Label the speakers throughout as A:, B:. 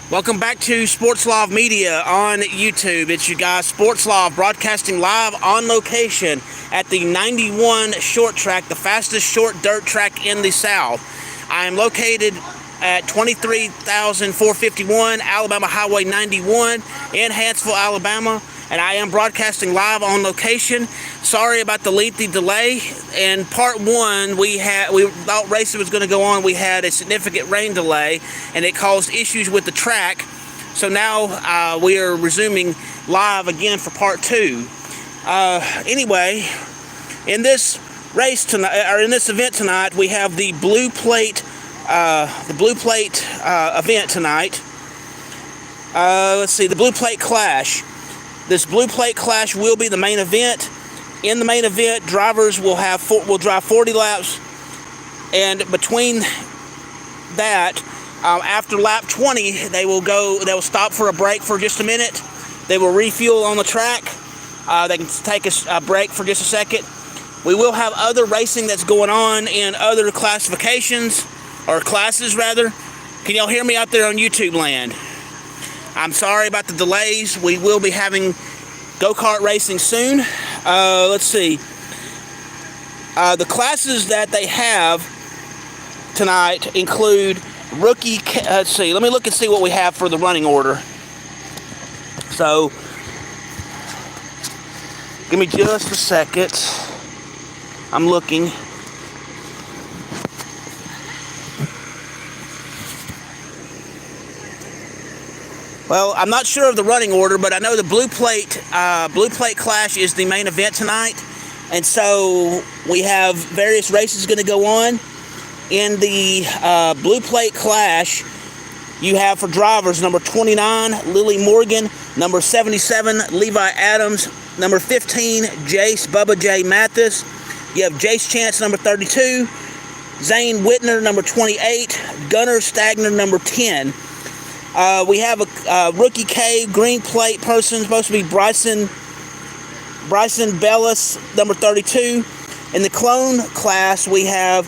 A: Welcome back to Sports Love Media on YouTube. It's you guys, Sports Love, broadcasting live on location at the 91 short track, the fastest short dirt track in the South. I am located at 23,451 Alabama Highway 91 in Hanceville, Alabama, and I am broadcasting live on location. Sorry about the lengthy delay. In part one, we thought racing was going to go on. We had a significant rain delay, and it caused issues with the track. So now we are resuming live again for part two. Anyway, in this race tonight, or in this event tonight, we have the blue plate event tonight. Let's see, the blue plate clash. This blue plate clash will be the main event. In the main event, drivers will drive 40 laps, and between that, after lap 20, they will stop for a break for just a minute. They will refuel on the track. They can take a break for just a second. We will have other racing that's going on in other classifications, or classes rather. Can y'all hear me out there on YouTube land? I'm sorry about the delays. We will be having go-kart racing soon. Let's see. The classes that they have tonight include rookie. Let's see. Let me look and see what we have for the running order. So, give me just a second. I'm looking. Well, I'm not sure of the running order, but I know the blue plate clash is the main event tonight, and so we have various races going to go on. In the blue plate clash, you have for drivers number 29 Lily Morgan, number 77 Levi Adams, number 15 Jace Bubba J Mathis. You have Jace Chance, number 32, Zane Whitner, number 28, Gunnar Stagner, number 10. We have a rookie K green plate person, supposed to be Bryson Bellis, number 32. In the clone class, we have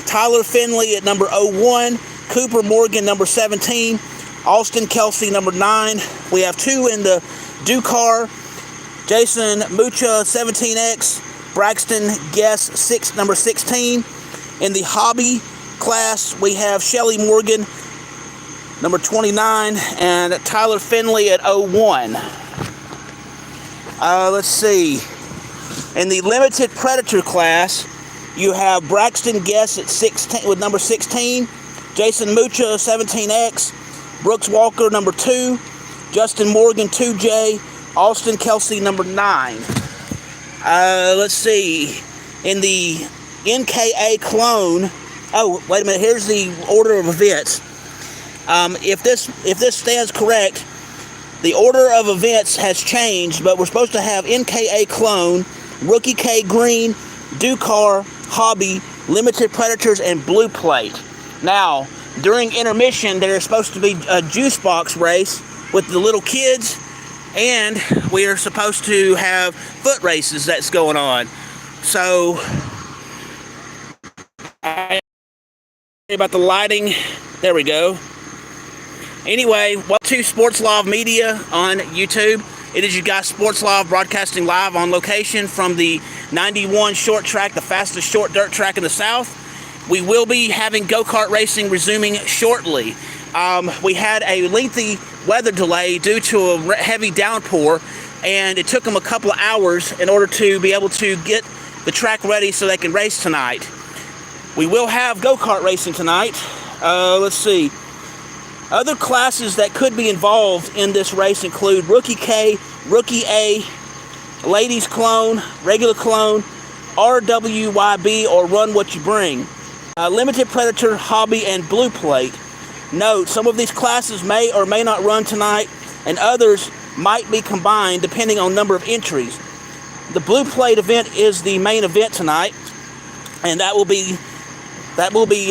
A: Tyler Finley at number 01, Cooper Morgan, number 17, Austin Kelsey, number 9. We have two in the Ducar, Jason Mucha, 17X, Braxton Guess, number 16. In the hobby class, we have Shelly Morgan, number 29, and Tyler Finley at 01. Let's see. In the limited predator class, you have Braxton Guess at 16 with number 16, Jason Mucha 17X, Brooks Walker number 2, Justin Morgan 2J, Austin Kelsey number 9. Let's see. In the NKA clone, oh wait a minute. Here's the order of events. If this stands correct, the order of events has changed, but we're supposed to have NKA clone, rookie K green, Ducar, hobby, limited predators, and blue plate. Now, during intermission, there's supposed to be a juice box race with the little kids, and we are supposed to have foot races that's going on. So, about the lighting, there we go. Anyway, welcome to Sports Love Media on YouTube. It is you guys, Sports Love, broadcasting live on location from the 91 short track, the fastest short dirt track in the South. We will be having go-kart racing resuming shortly. We had a lengthy weather delay due to a heavy downpour, and it took them a couple of hours in order to be able to get the track ready so they can race tonight. We will have go-kart racing tonight. Let's see. Other classes that could be involved in this race include Rookie K, Rookie A, Ladies Clone, Regular Clone, RWYB, or Run What You Bring, Limited Predator, Hobby, and Blue Plate. Note, some of these classes may or may not run tonight, and others might be combined depending on number of entries. The Blue Plate event is the main event tonight, and that will be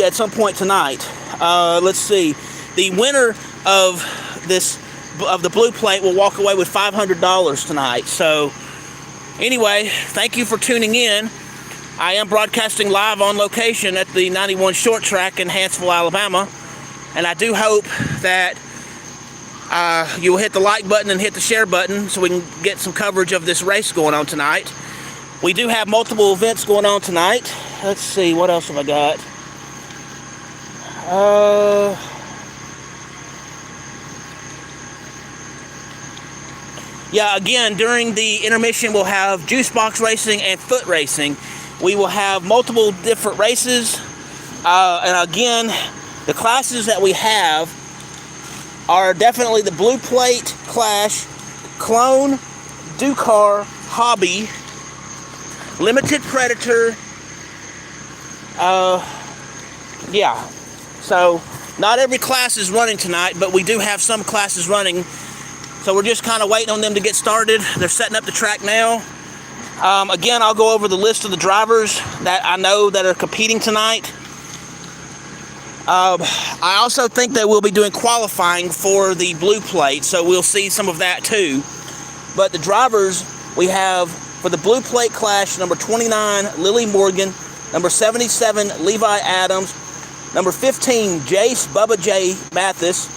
A: at some point tonight. Let's see. The winner of the blue plate will walk away with $500 tonight. So, anyway, thank you for tuning in. I am broadcasting live on location at the 91 short track in Hanceville, Alabama, and I do hope that you will hit the like button and hit the share button so we can get some coverage of this race going on tonight. We do have multiple events going on tonight. Let's see, what else have I got? Yeah, again, during the intermission, we'll have juice box racing and foot racing. We will have multiple different races. And again, the classes that we have are definitely the Blue Plate, Clash, Clone, Ducar, Hobby, Limited Predator. Yeah. So, not every class is running tonight, but we do have some classes running. So we're just kind of waiting on them to get started. They're setting up the track now. Again, I'll go over the list of the drivers that I know that are competing tonight. I also think that we'll be doing qualifying for the Blue Plate, so we'll see some of that too. But the drivers we have for the Blue Plate Clash, number 29, Lily Morgan, number 77, Levi Adams, number 15, Jace Bubba J. Mathis,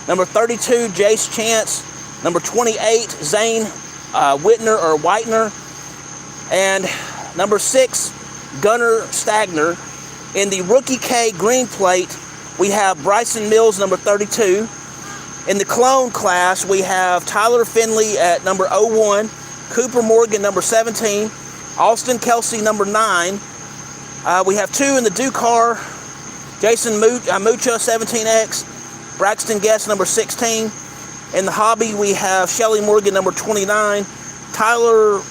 A: number 32, Jace Chance, number 28, Zane Whitner, and number 6, Gunnar Stagner. In the Rookie K Green Plate, we have Bryson Mills, number 32. In the Clone class, we have Tyler Finley at number 01, Cooper Morgan, number 17, Austin Kelsey, number 9. We have 2 in the Ducar, Jason Mucha, 17X, Braxton Guest, number 16. In the Hobby, we have Shelly Morgan, number 29, Tyler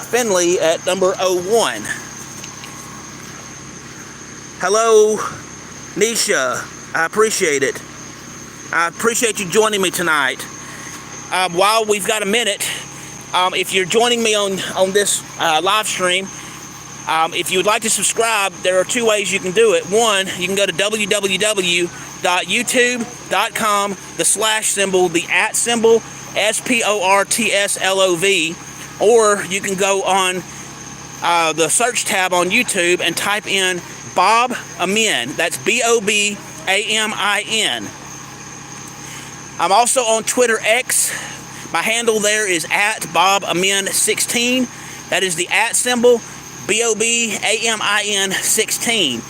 A: Finley at number 01. Hello, Nisha. I appreciate it. I appreciate you joining me tonight. While we've got a minute, if you're joining me on this live stream, if you would like to subscribe, there are 2 ways you can do it. One, you can go to www.youtube.com, the slash symbol, the at symbol, SPORTSLOV, or you can go on the search tab on YouTube and type in Bob Amin. That's BOBAMIN. I'm also on Twitter X. My handle there is at BobAmin16. That is the at symbol, BOBAMIN16.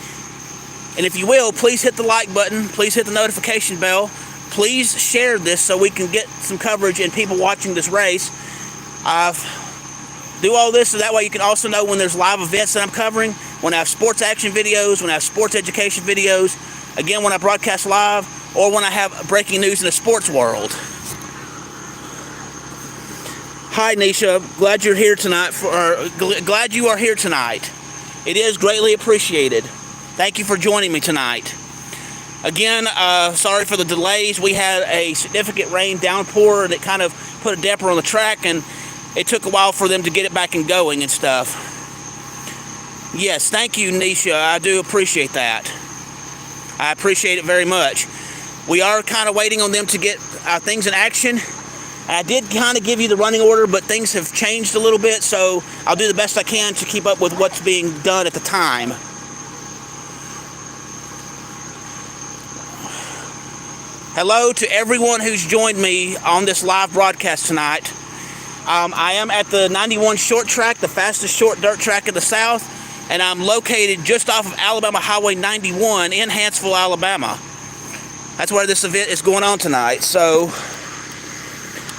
A: And if you will, please hit the like button. Please hit the notification bell. Please share this so we can get some coverage and people watching this race. Do all this so that way you can also know when there's live events that I'm covering, when I have sports action videos, when I have sports education videos, again, when I broadcast live, or when I have breaking news in the sports world. Hi, Nisha. Glad you're here tonight. Glad you are here tonight. It is greatly appreciated. Thank you for joining me tonight. Again, sorry for the delays. We had a significant rain downpour, and it kind of put a damper on the track, and it took a while for them to get it back and going and stuff. Yes, thank you, Nisha. I do appreciate that. I appreciate it very much. We are kind of waiting on them to get things in action. I did kind of give you the running order, but things have changed a little bit, so I'll do the best I can to keep up with what's being done at the time. Hello to everyone who's joined me on this live broadcast tonight. I am at the 91 short track, the fastest short dirt track in the South, and I'm located just off of Alabama Highway 91 in Hanceville, Alabama. That's where this event is going on tonight. So,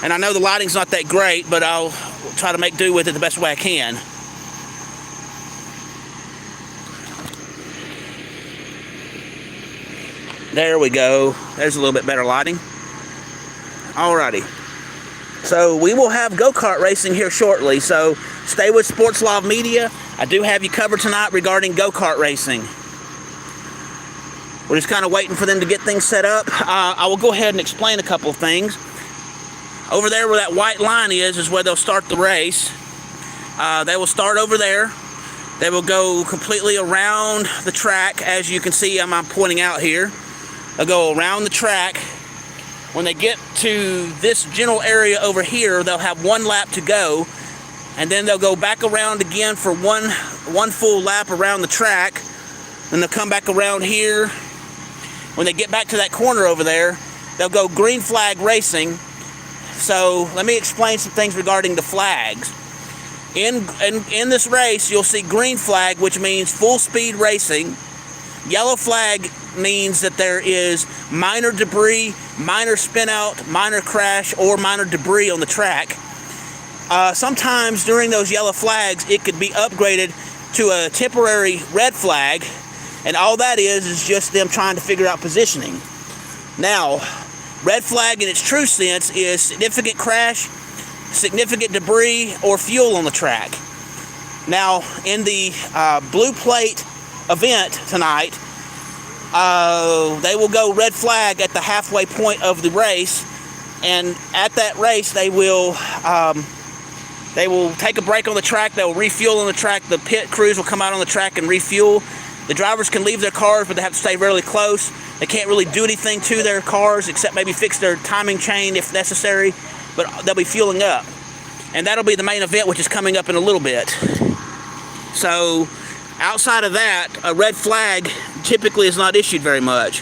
A: and I know the lighting's not that great, but I'll try to make do with it the best way I can. There we go. There's a little bit better lighting. Alrighty. So we will have go-kart racing here shortly, so stay with Sports Live Media. I do have you covered tonight regarding go-kart racing. We're just kind of waiting for them to get things set up. I will go ahead and explain a couple of things. Over there where that white line is where they'll start the race. They will start over there. They will go completely around the track, as you can see I'm pointing out here. They'll go around the track. When they get to this general area over here, they'll have one lap to go, and then they'll go back around again for one full lap around the track. Then they'll come back around here. When they get back to that corner over there, they'll go green flag racing. So let me explain some things regarding the flags. In this race, you'll see green flag, which means full speed racing. Yellow flag means that there is minor debris, minor spin out, minor crash, or minor debris on the track. Sometimes during those yellow flags, it could be upgraded to a temporary red flag, and all that is just them trying to figure out positioning. Now, red flag in its true sense is significant crash, significant debris, or fuel on the track. Now, in the blue plate event tonight, they will go red flag at the halfway point of the race, and at that race they will take a break on the track. They will refuel on the track. The pit crews will come out on the track and refuel. The drivers can leave their cars, but they have to stay really close. They can't really do anything to their cars except maybe fix their timing chain if necessary, but they'll be fueling up. And that'll be the main event, which is coming up in a little bit. So outside of that, a red flag typically is not issued very much.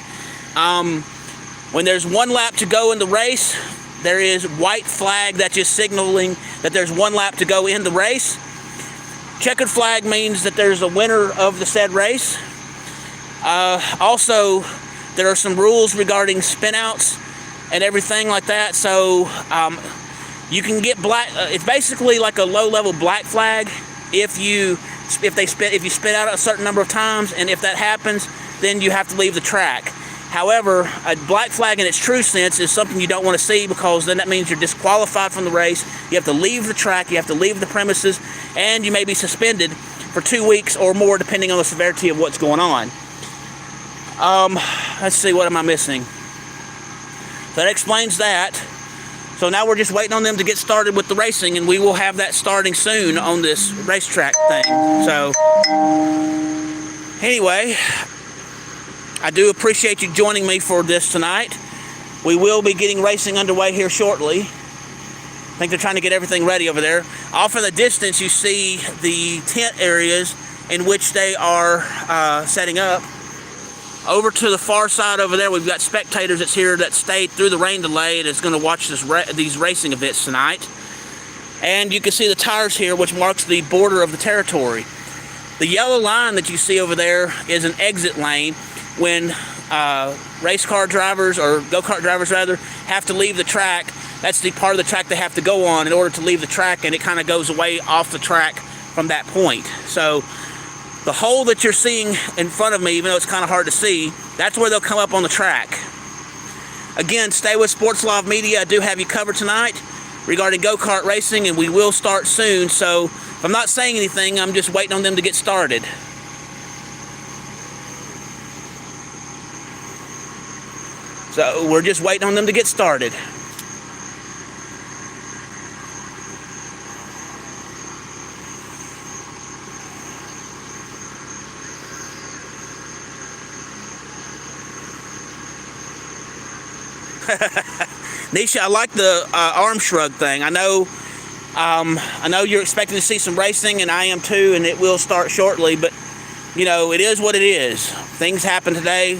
A: When there's one lap to go in the race, there is white flag that's just signaling that there's one lap to go in the race. Checkered flag means that there's a winner of the said race. Also, there are some rules regarding spinouts and everything like that. So you can get black. It's basically like a low-level black flag if you spin out a certain number of times, and if that happens, then you have to leave the track. However, a black flag in its true sense is something you don't want to see, because then that means you're disqualified from the race. You have to leave the track, you have to leave the premises, and you may be suspended for 2 weeks or more, depending on the severity of what's going on. Let's see, what am I missing? So that explains that. So now we're just waiting on them to get started with the racing, and we will have that starting soon on this racetrack thing. So anyway, I do appreciate you joining me for this tonight. We will be getting racing underway here shortly. I think they're trying to get everything ready over there. Off in the distance, you see the tent areas in which they are setting up. Over to the far side over there, we've got spectators that's here that stayed through the rain delay and is going to watch these racing events tonight. And you can see the tires here, which marks the border of the territory. The yellow line that you see over there is an exit lane when race car drivers, or go-kart drivers rather, have to leave the track. That's the part of the track they have to go on in order to leave the track, and it kind of goes away off the track from that point. So the hole that you're seeing in front of me, even though it's kind of hard to see, that's where they'll come up on the track. Again, stay with Sports Live Media. I do have you covered tonight regarding go-kart racing, and we will start soon. So if I'm not saying anything, I'm just waiting on them to get started. So we're just waiting on them to get started. Nisha, I like the arm shrug thing. I know you're expecting to see some racing, and I am too, and it will start shortly. But you know, it is what it is. Things happen today.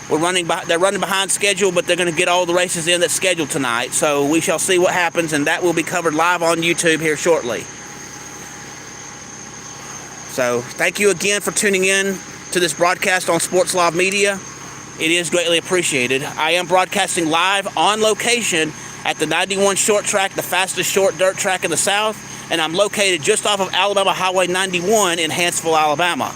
A: They're running behind schedule, but they're going to get all the races in that's scheduled tonight. So we shall see what happens, and that will be covered live on YouTube here shortly. So thank you again for tuning in to this broadcast on Sports Live Media. It is greatly appreciated. I am broadcasting live on location at the 91 short track, the fastest short dirt track in the South, and I'm located just off of Alabama Highway 91 in Hanceville, Alabama.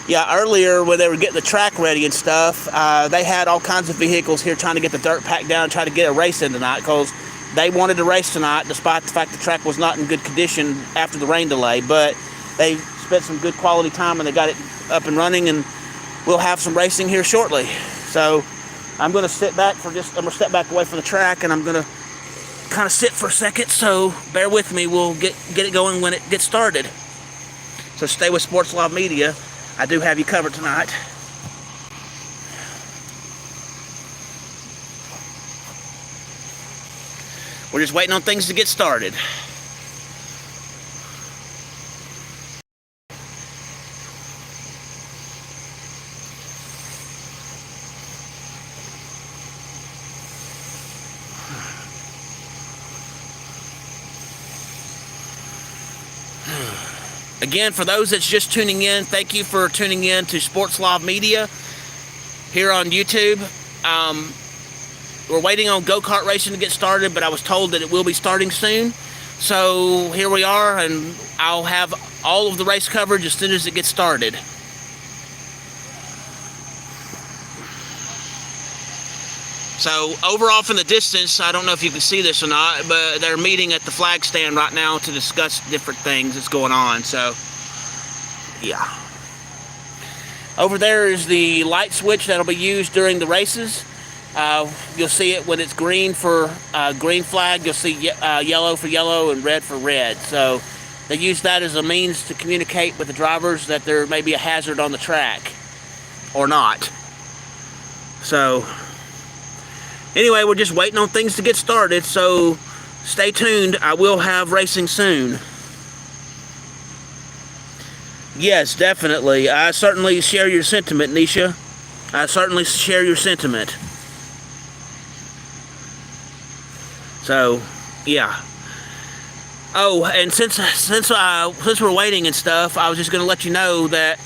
A: Yeah, earlier when they were getting the track ready and stuff, they had all kinds of vehicles here trying to get the dirt packed down and try to get a race in tonight, because they wanted to race tonight despite the fact the track was not in good condition after the rain delay. But they spent some good quality time and they got it up and running, and we'll have some racing here shortly. So I'm going to step back away from the track, and I'm going to kind of sit for a second, so bear with me. We'll get it going when it gets started. So stay with Sports Live Media. I do have you covered tonight. We're just waiting on things to get started. Again, for those that's just tuning in, thank you for tuning in to Sports Live Media here on YouTube. We're waiting on go-kart racing to get started, but I was told that it will be starting soon. So here we are, and I'll have all of the race coverage as soon as it gets started. So over off in the distance, I don't know if you can see this or not, but they're meeting at the flag stand right now to discuss different things that's going on. So, yeah. Over there is the light switch that'll be used during the races. You'll see it when it's green for green flag. You'll see yellow for yellow and red for red. So they use that as a means to communicate with the drivers that there may be a hazard on the track or not. So anyway, we're just waiting on things to get started, so stay tuned. I will have racing soon. Yes, definitely. I certainly share your sentiment, Nisha. I certainly share your sentiment. So, yeah. Oh, and since we're waiting and stuff, I was just going to let you know that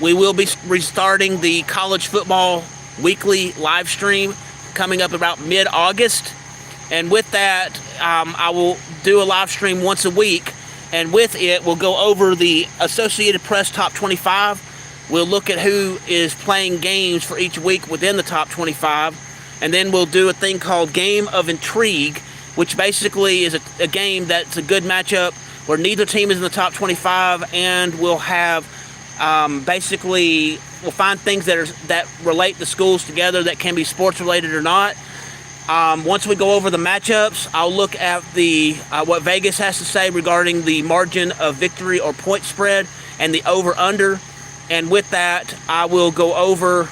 A: we will be restarting the college football weekly live stream coming up about mid-August, and with that I will do a live stream once a week, and with it we'll go over the Associated Press top 25. We'll look at who is playing games for each week within the top 25, and then we'll do a thing called Game of Intrigue, which basically is a game that's a good matchup where neither team is in the top 25, and we'll have basically we'll find things that relate the schools together that can be sports related or not. Once we go over the matchups, I'll look at the what Vegas has to say regarding the margin of victory or point spread and the over/under. And with that, I will go over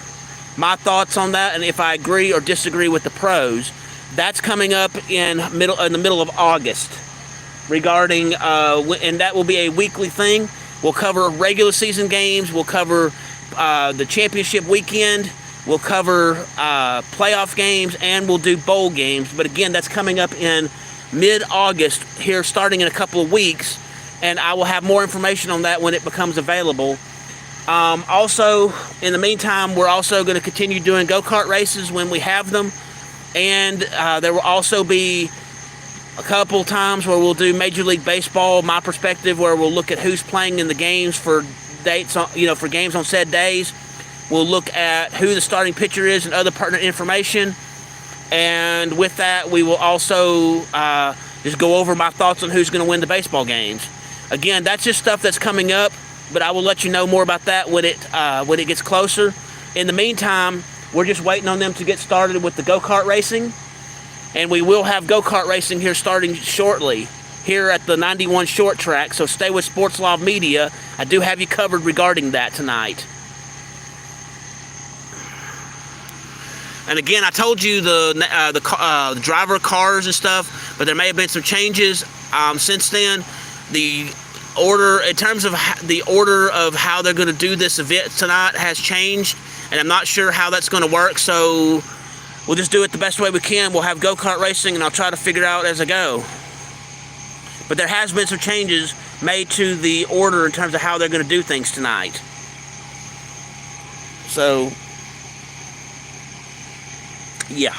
A: my thoughts on that and if I agree or disagree with the pros. That's coming up in the middle of August. Regarding and that will be a weekly thing. We'll cover regular season games. We'll cover the championship weekend. We'll cover playoff games, and we'll do bowl games. But again, that's coming up in mid-August here, starting in a couple of weeks, and I will have more information on that when it becomes available. Also, in the meantime, we're also going to continue doing go-kart races when we have them, and there will also be a couple times where we'll do Major League Baseball, my perspective, where we'll look at who's playing in the games for dates on, for games on said days. We'll look at who the starting pitcher is and other pertinent information. And with that, we will also just go over my thoughts on who's going to win the baseball games. Again, that's just stuff that's coming up, but I will let you know more about that when it gets closer. In the meantime, we're just waiting on them to get started with the go-kart racing. And we will have go-kart racing here starting shortly here at the 91 short track. So stay with Sports Live Media. I do have you covered regarding that tonight. And again, I told you the driver cars and stuff, but there may have been some changes since then. The order, in terms of the order of how they're going to do this event tonight, has changed, and I'm not sure how that's going to work. So we'll just do it the best way we can. We'll have go-kart racing, and I'll try to figure it out as I go. But there has been some changes made to the order in terms of how they're going to do things tonight. So, yeah.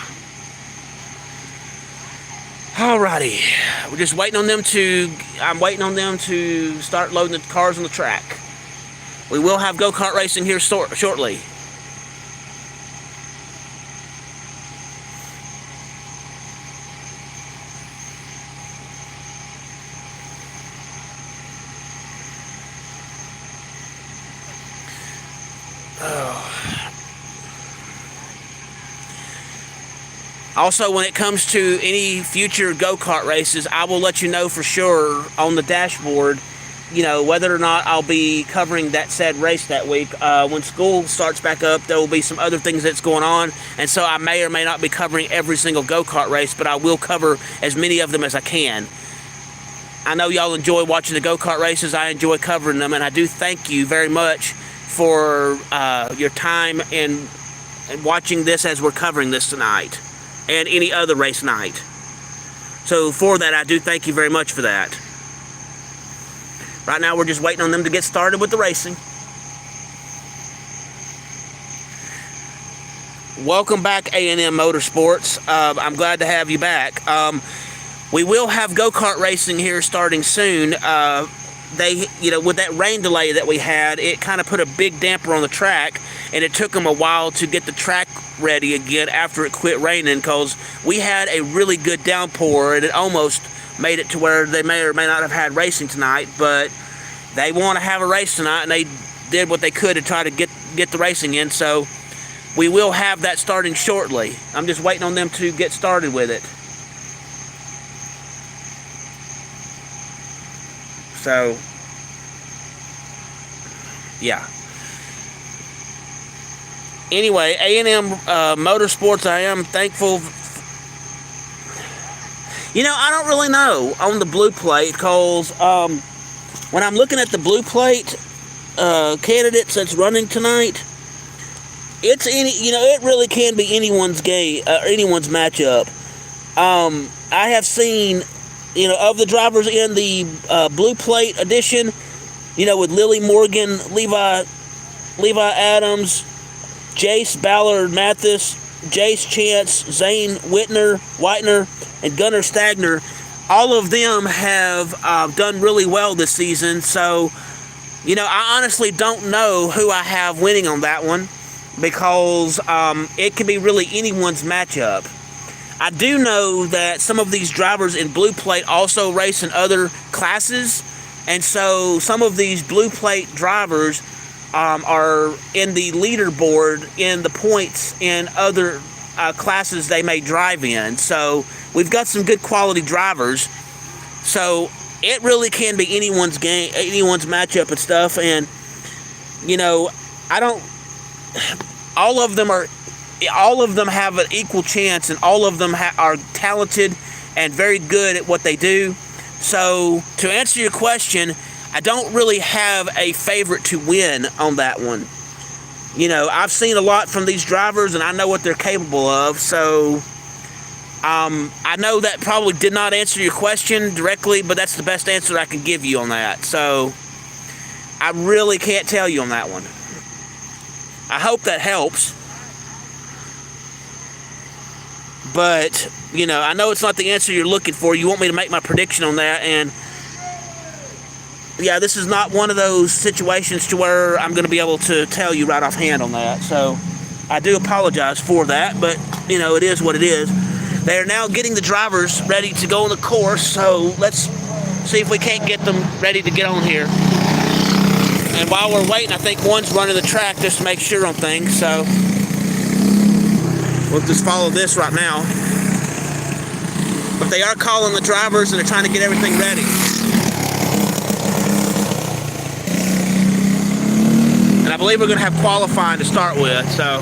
A: Alrighty. We're just waiting on them I'm waiting on them to start loading the cars on the track. We will have go-kart racing here shortly. Also, when it comes to any future go-kart races, I will let you know for sure on the dashboard, whether or not I'll be covering that said race that week. When school starts back up, there will be some other things that's going on, and so I may or may not be covering every single go-kart race, but I will cover as many of them as I can. I know y'all enjoy watching the go-kart races. I enjoy covering them, and I do thank you very much for your time and watching this as we're covering this tonight and any other race night. So for that, I do thank you very much for that. Right now we're just waiting on them to get started with the racing. Welcome back, A&M Motorsports. I'm glad to have you back. We will have go-kart racing here starting soon. With that rain delay that we had, it kind of put a big damper on the track, and it took them a while to get the track ready again after it quit raining, because we had a really good downpour, and it almost made it to where they may or may not have had racing tonight, but they want to have a race tonight, and they did what they could to try to get the racing in, so we will have that starting shortly. I'm just waiting on them to get started with it. So, yeah. Anyway, A&M Motorsports, I am thankful. I don't really know on the blue plate, because when I'm looking at the blue plate candidates that's running tonight, it really can be anyone's game, anyone's matchup. I have seen, of the drivers in the blue plate edition, with Lily Morgan, Levi Adams, Jace Ballard Mathis, Jace Chance, Zane Whitener, and Gunnar Stagner. All of them have done really well this season. So, I honestly don't know who I have winning on that one, because it can be really anyone's matchup. I do know that some of these drivers in blue plate also race in other classes, and so some of these blue plate drivers are in the leaderboard in the points in other classes they may drive in. So we've got some good quality drivers. So it really can be anyone's game, anyone's matchup and stuff. And all of them have an equal chance, and all of them are talented and very good at what they do. So, to answer your question, I don't really have a favorite to win on that one. I've seen a lot from these drivers, and I know what they're capable of. So, I know that probably did not answer your question directly, but that's the best answer I can give you on that. So, I really can't tell you on that one. I hope that helps. But, I know it's not the answer you're looking for. You want me to make my prediction on that, and yeah, this is not one of those situations to where I'm going to be able to tell you right offhand on that. So, I do apologize for that, but, it is what it is. They are now getting the drivers ready to go on the course, so let's see if we can't get them ready to get on here. And while we're waiting, I think one's running the track just to make sure on things, so we'll just follow this right now. But they are calling the drivers, and they're trying to get everything ready. And I believe we're going to have qualifying to start with, so.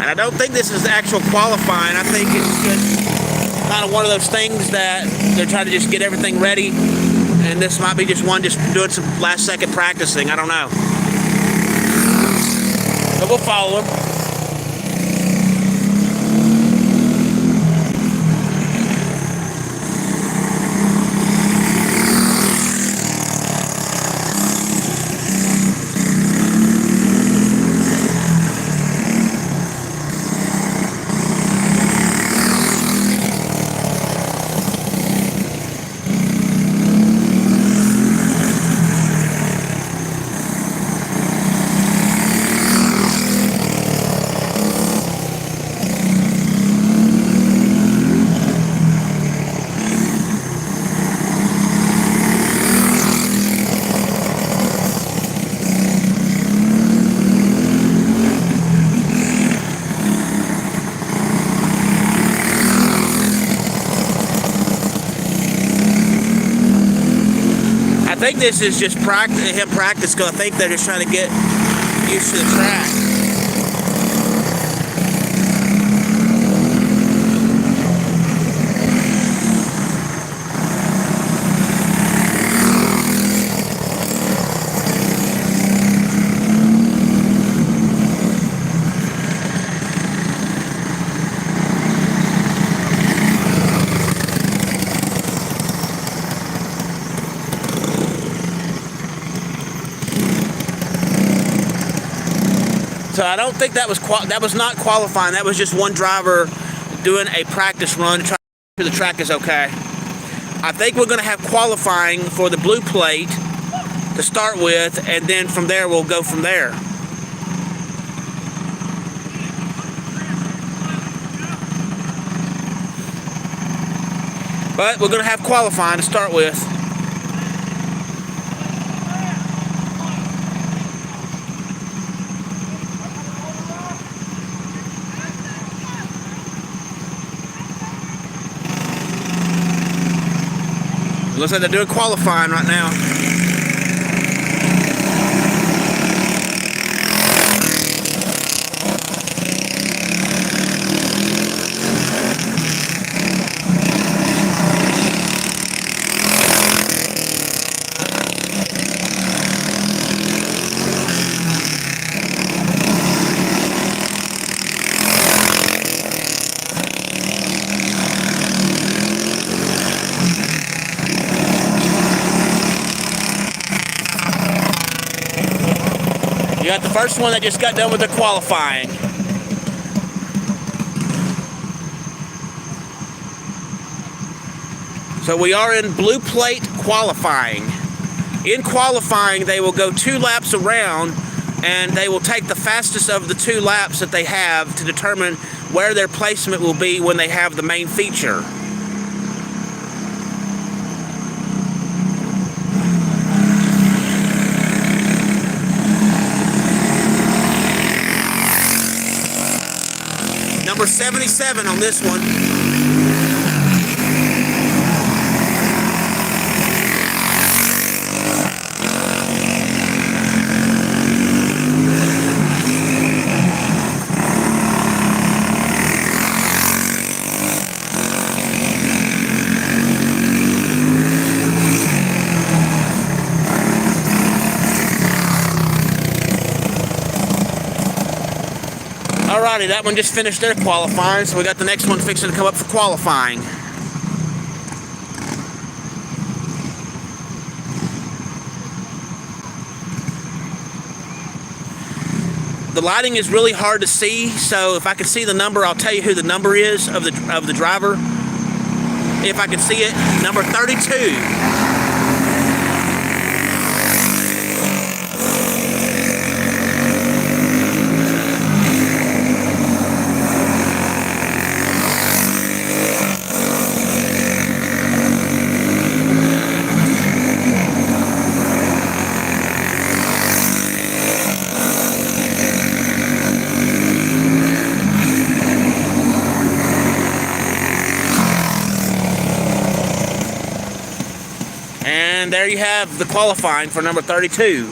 A: I don't think this is the actual qualifying. I think it's just kind of one of those things that they're trying to just get everything ready, and this might be just one just doing some last second practicing. I don't know. But we'll follow them. think this is just him practice, because I think they're just trying to get used to the track. So I don't think that was not qualifying. That was just one driver doing a practice run to try to make sure the track is okay. I think we're going to have qualifying for the blue plate to start with, and then from there we'll go from there. But we're going to have qualifying to start with. Looks like they're doing qualifying right now. You got the first one that just got done with their qualifying. So we are in blue plate qualifying. In qualifying, they will go 2 laps around, and they will take the fastest of the 2 laps that they have to determine where their placement will be when they have the main feature. Number 77 on this one. Alrighty, that one just finished their qualifying, so we got the next one fixing to come up for qualifying. The lighting is really hard to see, so if I can see the number, I'll tell you who the number is of the driver. If I can see it, number 32. And there you have the qualifying for number 32.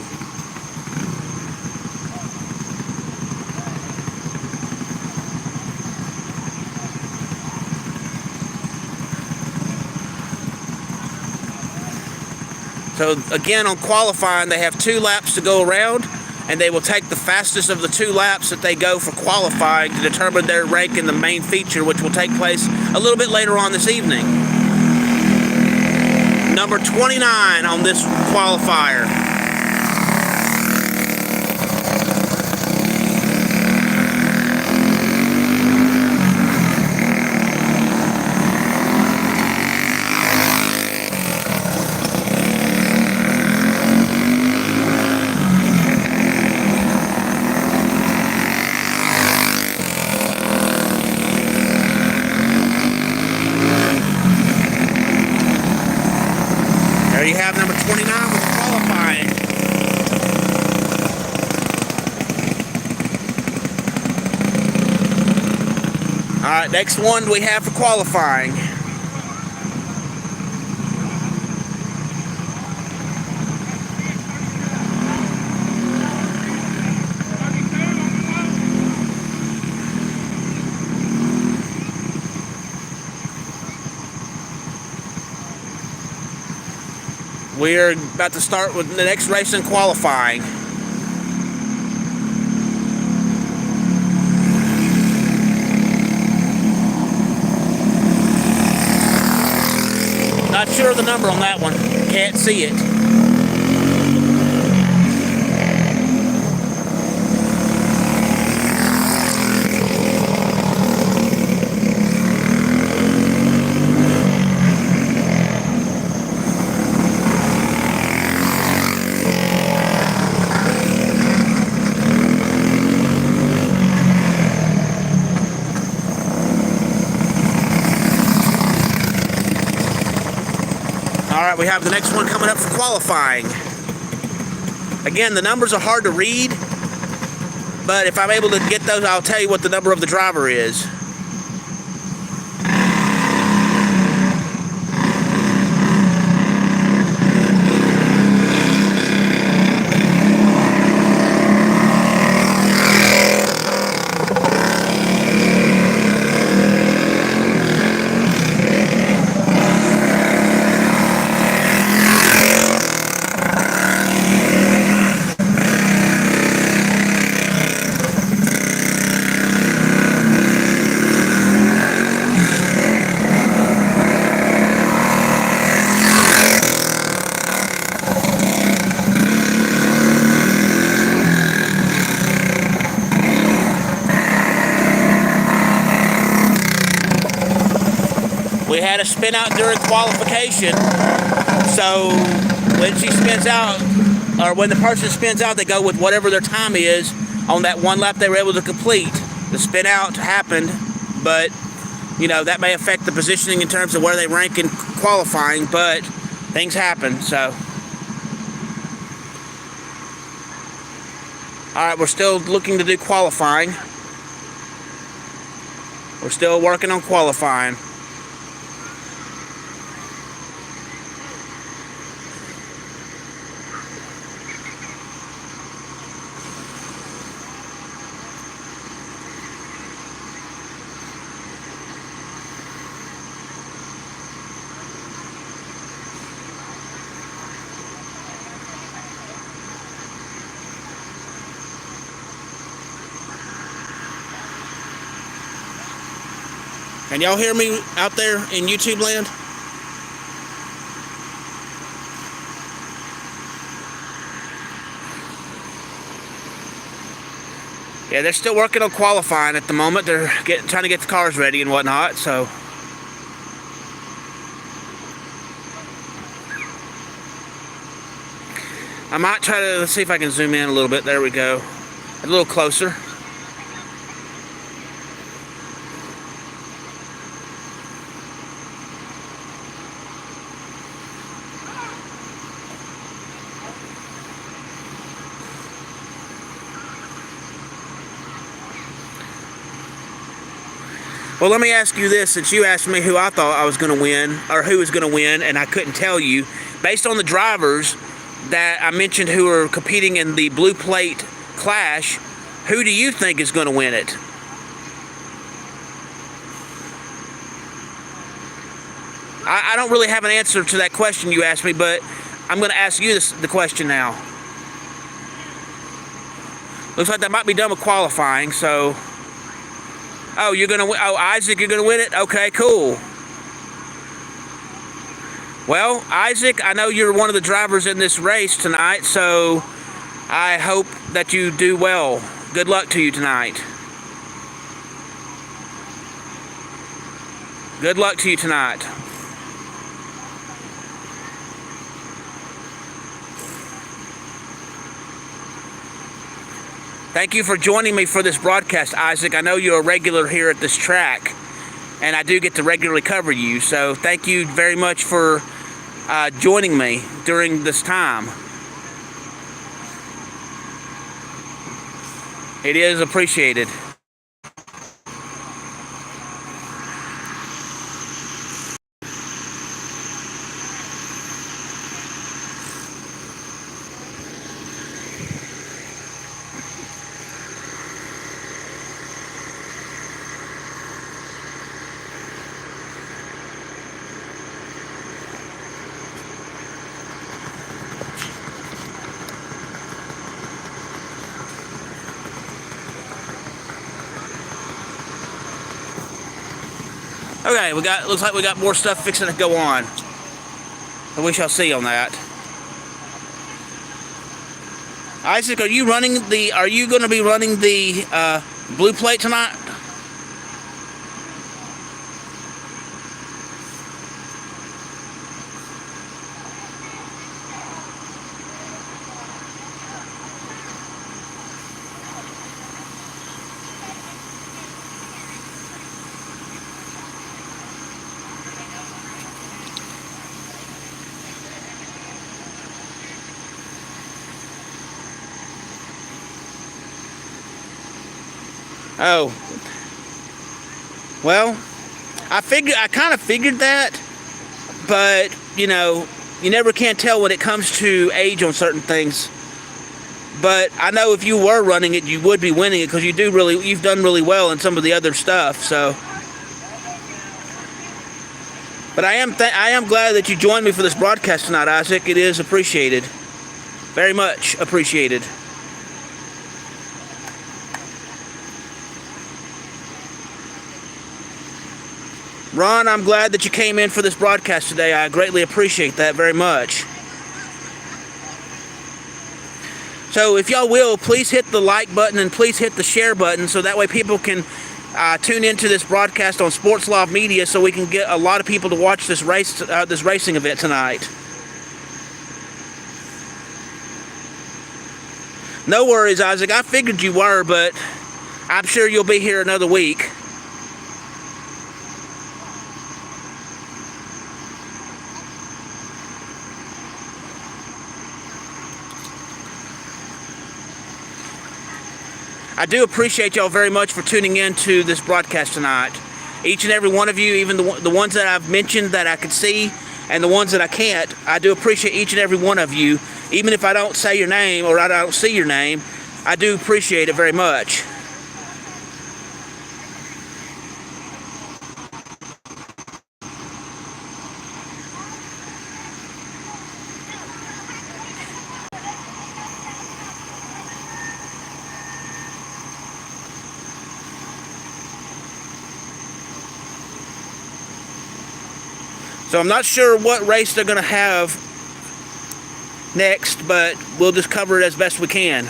A: So again, on qualifying, they have 2 laps to go around, and they will take the fastest of the 2 laps that they go for qualifying to determine their rank in the main feature, which will take place a little bit later on this evening. Number 29 on this qualifier. There you have number 29 with qualifying. Alright, next one we have for qualifying. We're about to start with the next race in qualifying. Not sure of the number on that one. Can't see it. Alright, we have the next one coming up for qualifying. Again, the numbers are hard to read, but if I'm able to get those, I'll tell you what the number of the driver is. We had a spin out during qualification, so when she spins out, or when the person spins out, they go with whatever their time is on that one lap they were able to complete. The spin out happened, but you know, that may affect the positioning in terms of where they rank in qualifying, but things happen, so. Alright, we're still looking to do qualifying. We're still working on qualifying. Can y'all hear me out there in YouTube land? Yeah, they're still working on qualifying at the moment. They're trying to get the cars ready and whatnot, so. I might try to, let's see if I can zoom in a little bit. There we go. A little closer. Well, let me ask you this, since you asked me who I thought I was going to win, or who was going to win, and I couldn't tell you, based on the drivers that I mentioned who are competing in the Blue Plate Clash, who do you think is going to win it? I don't really have an answer to that question you asked me, but I'm going to ask you the question now. Looks like that might be done with qualifying, so... Oh, you're gonna win. Oh, Isaac, you're gonna win it? Okay, cool. Well, Isaac, I know you're one of the drivers in this race tonight, so I hope that you do well. Good luck to you tonight. Good luck to you tonight. Thank you for joining me for this broadcast, Isaac. I know you're a regular here at this track, and I do get to regularly cover you, so thank you very much for joining me during this time. It is appreciated. Okay, looks like we got more stuff fixing to go on. So we shall see on that. Isaac, are you going to be running the blue plate tonight? Oh, well, I kind of figured that, but you know, you never can tell when it comes to age on certain things. But I know if you were running it, you would be winning it because you've done really well in some of the other stuff. So, but I am glad that you joined me for this broadcast tonight, Isaac. It is appreciated, very much appreciated. Ron, I'm glad that you came in for this broadcast today. I greatly appreciate that very much. So if y'all will, please hit the like button and please hit the share button so that way people can tune into this broadcast on Sports Live Media so we can get a lot of people to watch this racing event tonight. No worries, Isaac. I figured you were, but I'm sure you'll be here another week. I do appreciate y'all very much for tuning in to this broadcast tonight. Each and every one of you, even the ones that I've mentioned that I could see and the ones that I can't, I do appreciate each and every one of you. Even if I don't say your name or I don't see your name, I do appreciate it very much. So I'm not sure what race they're going to have next, but we'll just cover it as best we can.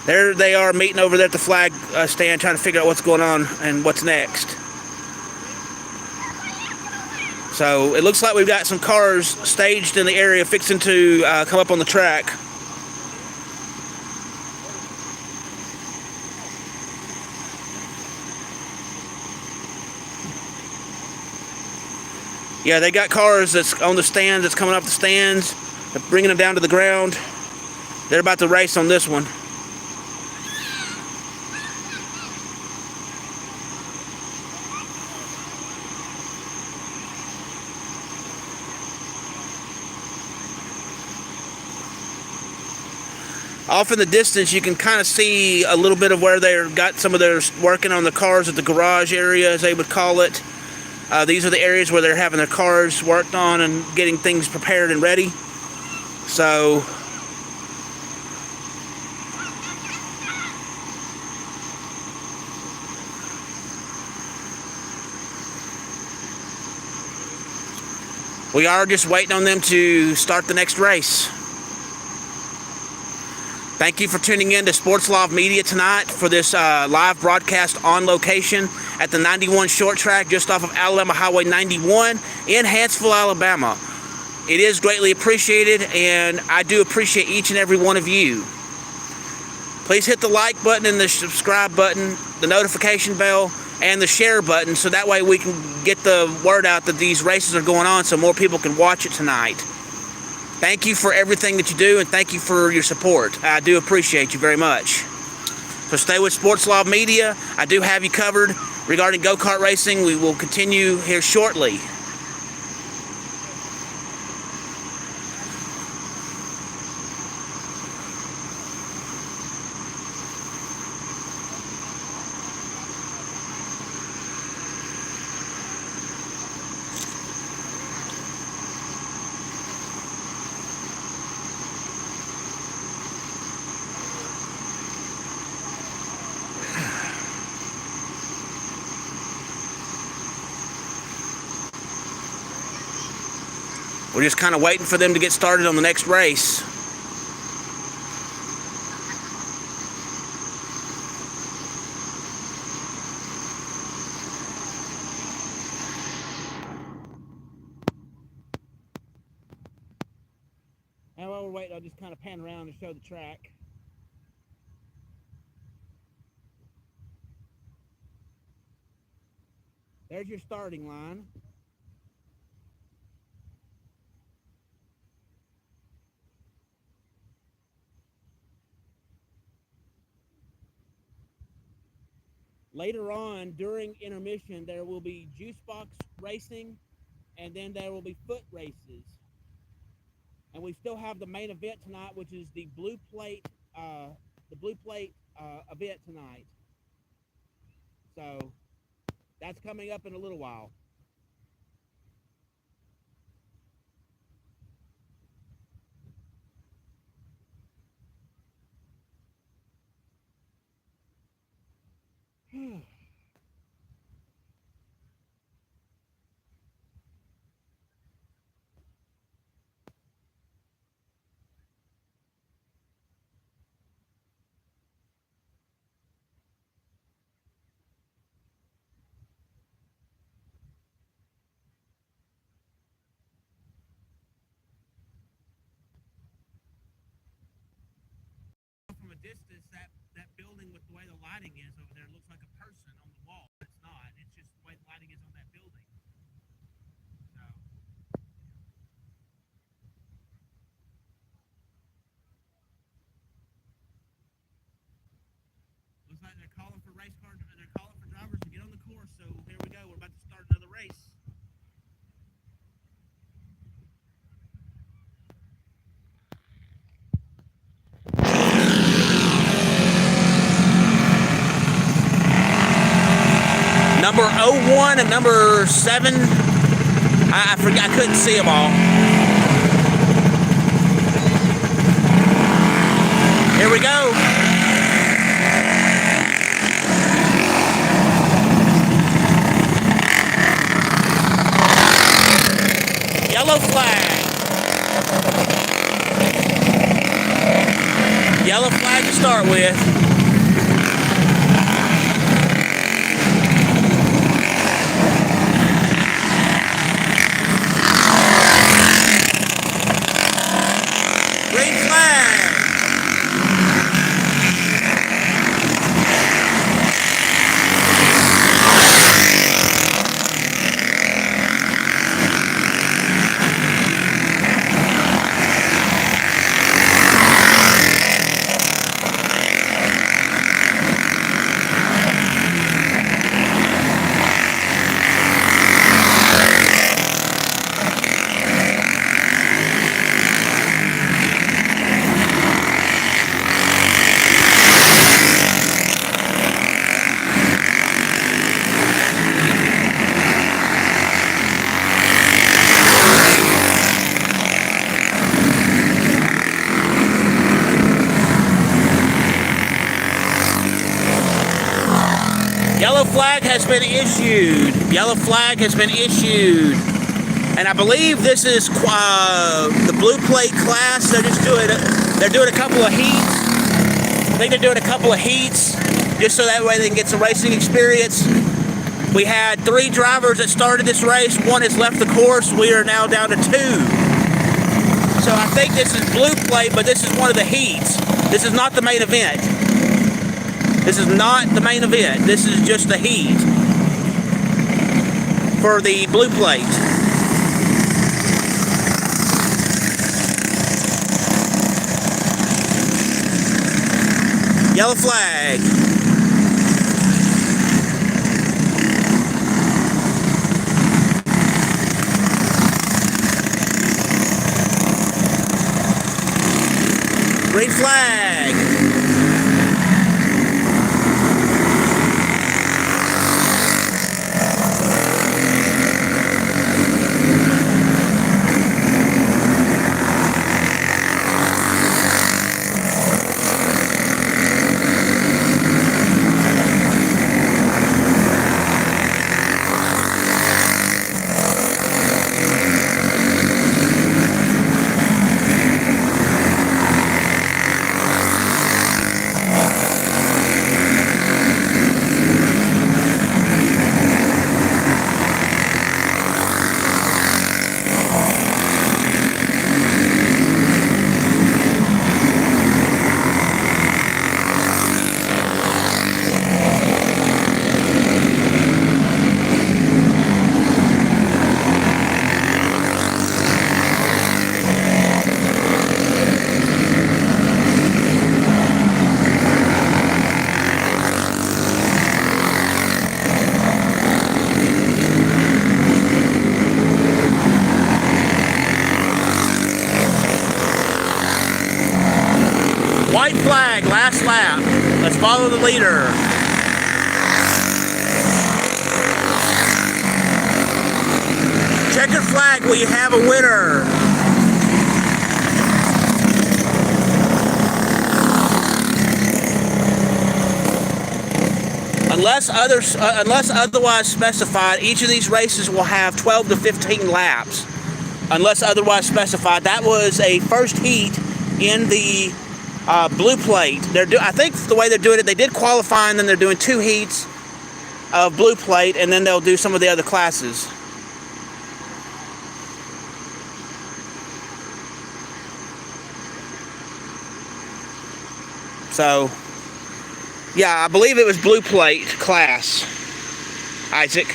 A: There they are meeting over there at the flag stand trying to figure out what's going on and what's next. So it looks like we've got some cars staged in the area fixing to come up on the track. Yeah, they got cars that's on the stands, that's coming up the stands, bringing them down to the ground. They're about to race on this one. Off in the distance, you can kind of see a little bit of where they've got some of their working on the cars at the garage area, as they would call it. These are the areas where they're having their cars worked on and getting things prepared and ready. So we are just waiting on them to start the next race. Thank you for tuning in to Sports Live Media tonight for this live broadcast on location at the 91 short track just off of Alabama Highway 91 in Hanceville, Alabama. It is greatly appreciated, and I do appreciate each and every one of you. Please hit the like button and the subscribe button, the notification bell, and the share button so that way we can get the word out that these races are going on so more people can watch it tonight. Thank you for everything that you do, and thank you for your support. I do appreciate you very much. So stay with Sports Live Media. I do have you covered regarding go-kart racing. We will continue here shortly. We're just kind of waiting for them to get started on the next race. And while we're waiting, I'll just kind of pan around and show the track. There's your starting line. Later on, during intermission, there will be juice box racing, and then there will be foot races. And we still have the main event tonight, which is the blue plate event tonight. So that's coming up in a little while. From a distance, that building with the way the lighting is over there looks like a person on the wall. It's not. It's just the way the lighting is on that building. So. Looks like they're calling for race cars. They're calling for drivers to get on the course. So here we go. We're about to start another race. Number 01 and number 7. I forgot. I couldn't see them all. Here we go. Yellow flag. Yellow flag to start with. Yellow flag has been issued. Yellow flag has been issued. And I believe this is the blue plate class. They're doing a couple of heats. I think they're doing a couple of heats just so that way they can get some racing experience. We had 3 drivers that started this race. 1 has left the course. We are now down to 2. So I think this is blue plate, but this is one of the heats. This is not the main event. This is not the main event. This is just the heat for the blue plate. Yellow flag. Green flag. last lap. Let's follow the leader. Checkered flag, will you have a winner? Unless otherwise specified, each of these races will have 12 to 15 laps. Unless otherwise specified. That was a first heat in the blue plate. I think the way they're doing it, they did qualify, and then they're doing 2 heats of blue plate, and then they'll do some of the other classes. So, yeah, I believe it was blue plate class, Isaac.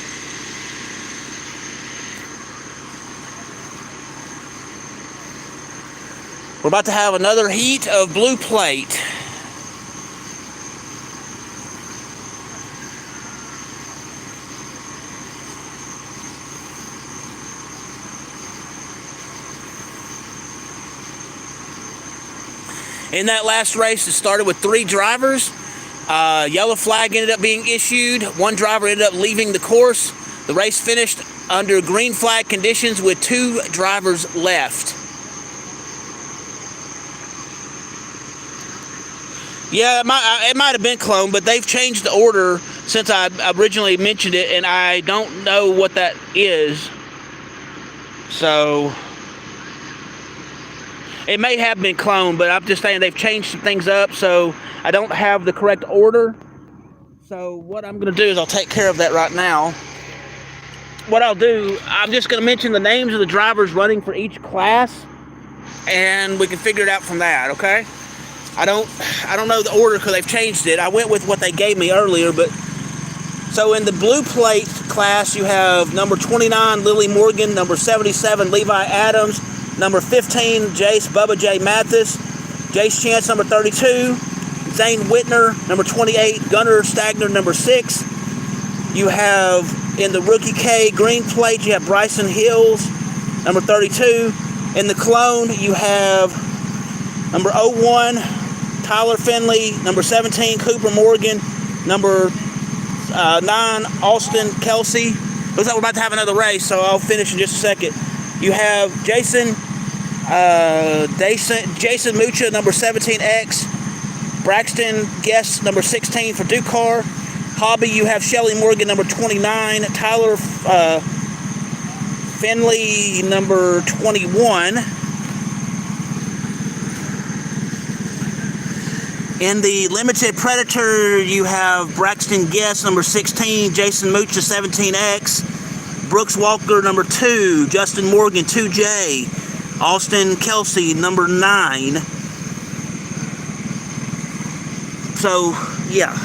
A: We're about to have another heat of blue plate. In that last race, it started with 3 drivers. Yellow flag ended up being issued. 1 driver ended up leaving the course. The race finished under green flag conditions with 2 drivers left. Yeah, it might have been cloned, but they've changed the order since I originally mentioned it, and I don't know what that is. So it may have been cloned, but I'm just saying they've changed some things up, so I don't have the correct order. So what I'm going to do is I'll take care of that right now. What I'll do, I'm just going to mention the names of the drivers running for each class, and we can figure it out from that, okay? I don't know the order because they've changed it. I went with what they gave me earlier, but so in the blue plate class, you have number 29, Lily Morgan, number 77, Levi Adams, number 15, Jace Bubba J. Mathis, Jace Chance, number 32, Zane Whitner, number 28, Gunnar Stagner, number 6. You have in the rookie K green plate, you have Bryson Hills, number 32. In the clone, you have number 01, Tyler Finley, number 17, Cooper Morgan, number 9, Austin Kelsey. Looks like we're about to have another race, so I'll finish in just a second. You have Jason Mucha, number 17X, Braxton Guest, number 16 for Dukar. Hobby, you have Shelly Morgan, number 29, Tyler Finley, number 21. In the Limited Predator, you have Braxton Guest, number 16, Jason Mucha, 17X, Brooks Walker, number 2, Justin Morgan, 2J, Austin Kelsey, number 9. So, yeah.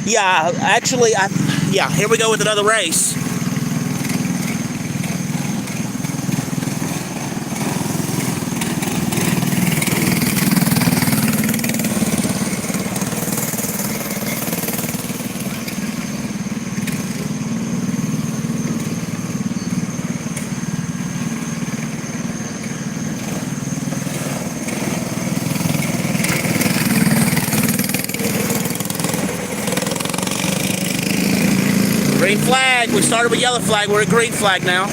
A: Yeah, actually, here we go with another race. Green flag. We started with yellow flag. We're at green flag now.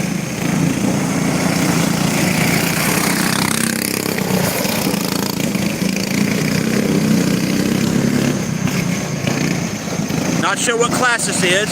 A: Not sure what class this is.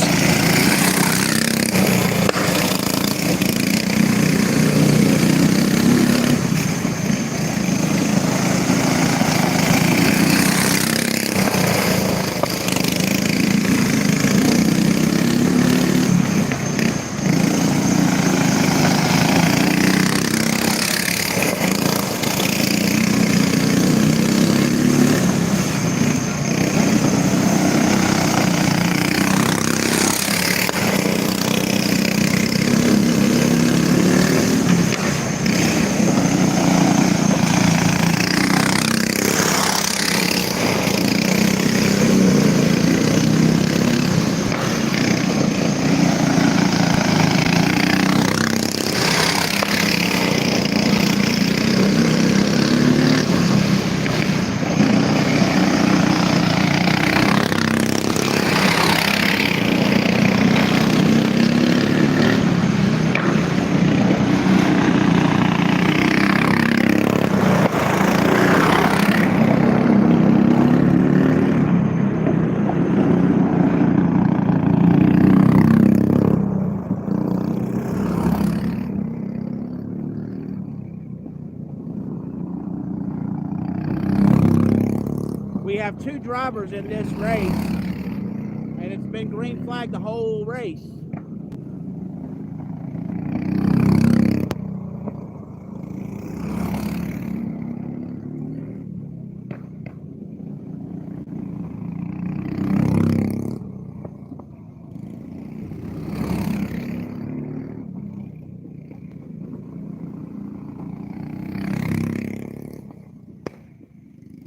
A: We have two drivers in this race, and it's been green flag the whole race.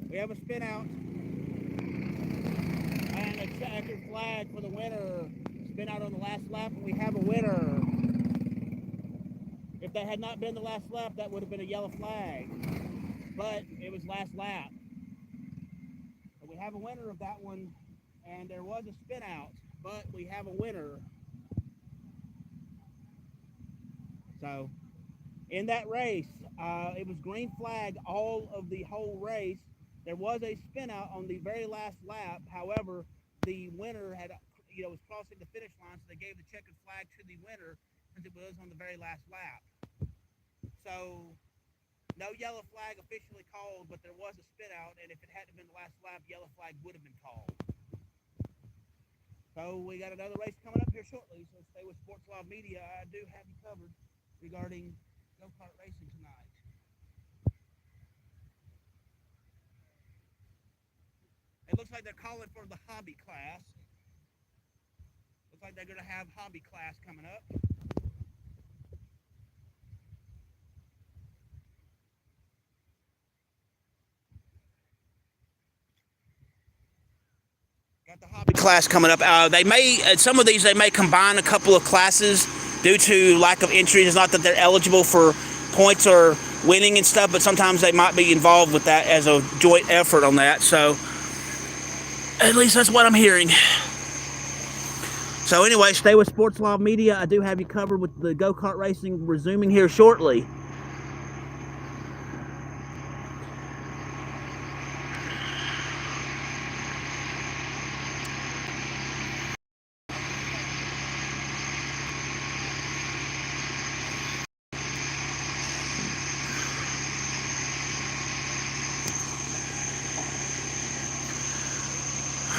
A: We have a spin out and a checkered flag for the winner. Spin out on the last lap, and we have a winner. If that had not been the last lap, that would have been a yellow flag, but it was last lap. So we have a winner of that one, and there was a spin out, but we have a winner. So in that race, it was green flag all of the whole race. There was a spin out on the very last lap. However, the winner had, was crossing the finish line, so they gave the checkered flag to the winner since it was on the very last lap. So no yellow flag officially called, but there was a spin out, and if it hadn't been the last lap, yellow flag would have been called. So we got another race coming up here shortly, so stay with Sports Live Media. I do have you covered regarding go-kart racing tonight. It looks like they're calling for the hobby class. Looks like they're going to have hobby class coming up. Got the hobby class coming up. They may, at some of these, they may combine a couple of classes due to lack of entries. It's not that they're eligible for points or winning and stuff, but sometimes they might be involved with that as a joint effort on that. So at least that's what I'm hearing. So anyway, stay with Sports Live Media. I do have you covered with the go-kart racing resuming here shortly.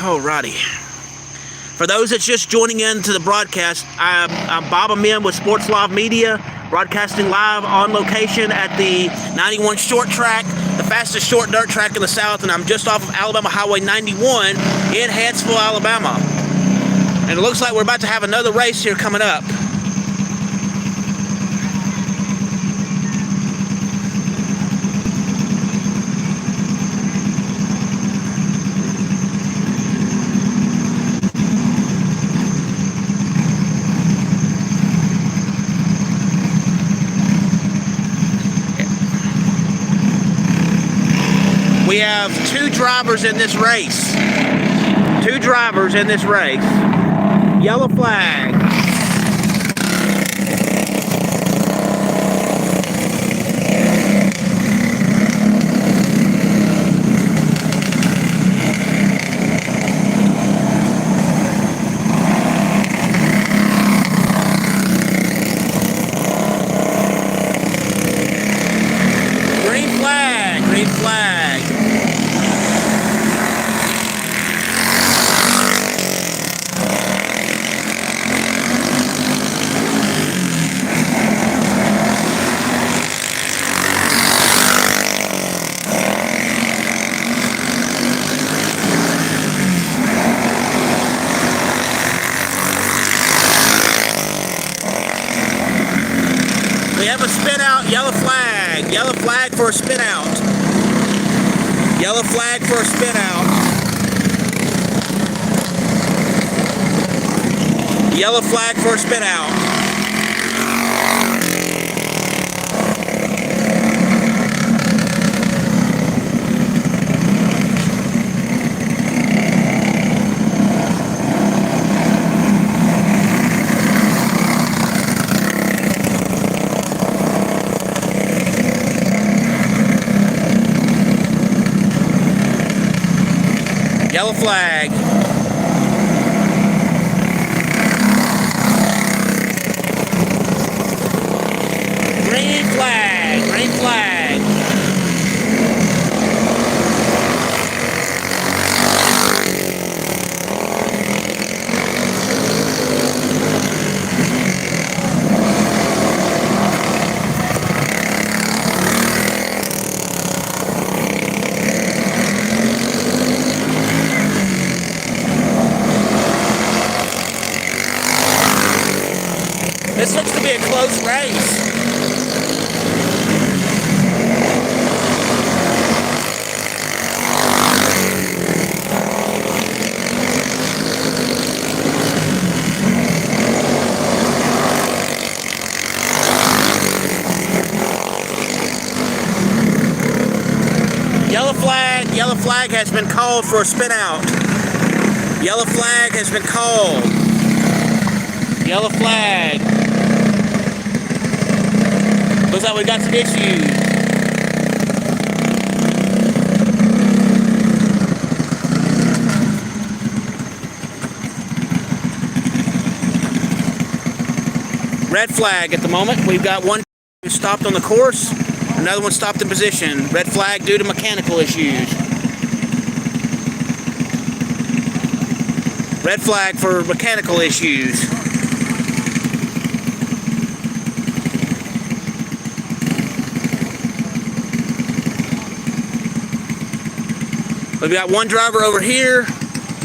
A: Alrighty. For those that's just joining into the broadcast, I'm Bob Amin with Sports Live Media, broadcasting live on location at the 91 short track, the fastest short dirt track in the South, and I'm just off of Alabama Highway 91 in Hanceville, Alabama. And it looks like we're about to have another race here coming up. We have two drivers in this race. Two drivers in this race. Yellow flag. Green flag. Green flag. We have a spin out, yellow flag. Yellow flag for a spin out. Yellow flag for a spin out. Yellow flag for a spin out. Yellow flag. Green flag. Green flag. close race. Yellow flag has been called for a spin out. Yellow flag has been called. Yellow flag. Looks like we got some issues. Red flag at the moment. We've got one stopped on the course, another one stopped in position. Red flag due to mechanical issues. Red flag for mechanical issues. We've got one driver over here,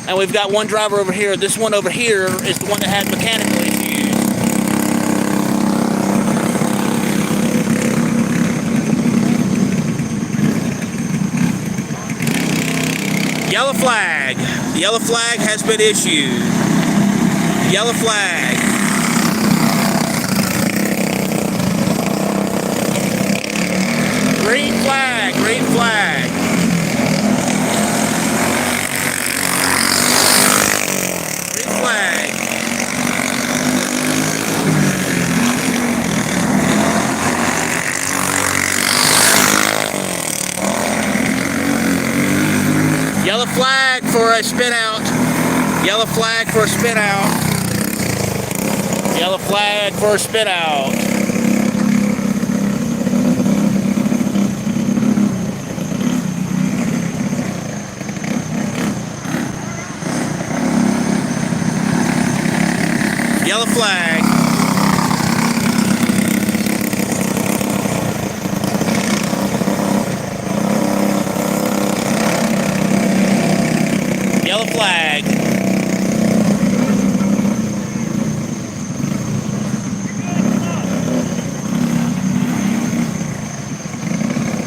A: and we've got one driver over here. This one over here is the one that had mechanical issues. Yellow flag. The yellow flag has been issued. Yellow flag. Green flag. Green flag. Green flag. Yellow flag for a spin out. Yellow flag for a spin out. Yellow flag for a spin out. Yellow flag. Yellow flag.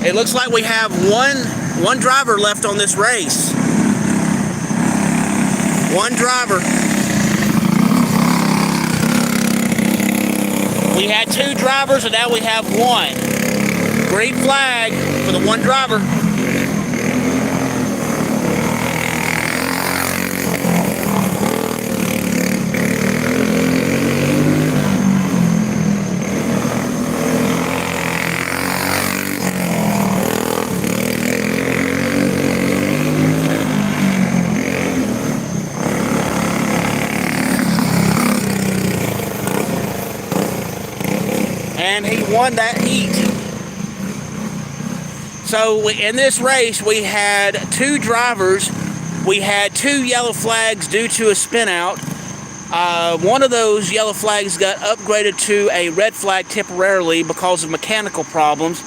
A: It looks like we have one driver left on this race. One driver. We had two drivers and now we have one. Green flag for the one driver. And he won that heat. So in this race, we had two drivers. We had two yellow flags due to a spin out. One of those yellow flags got upgraded to a red flag temporarily because of mechanical problems.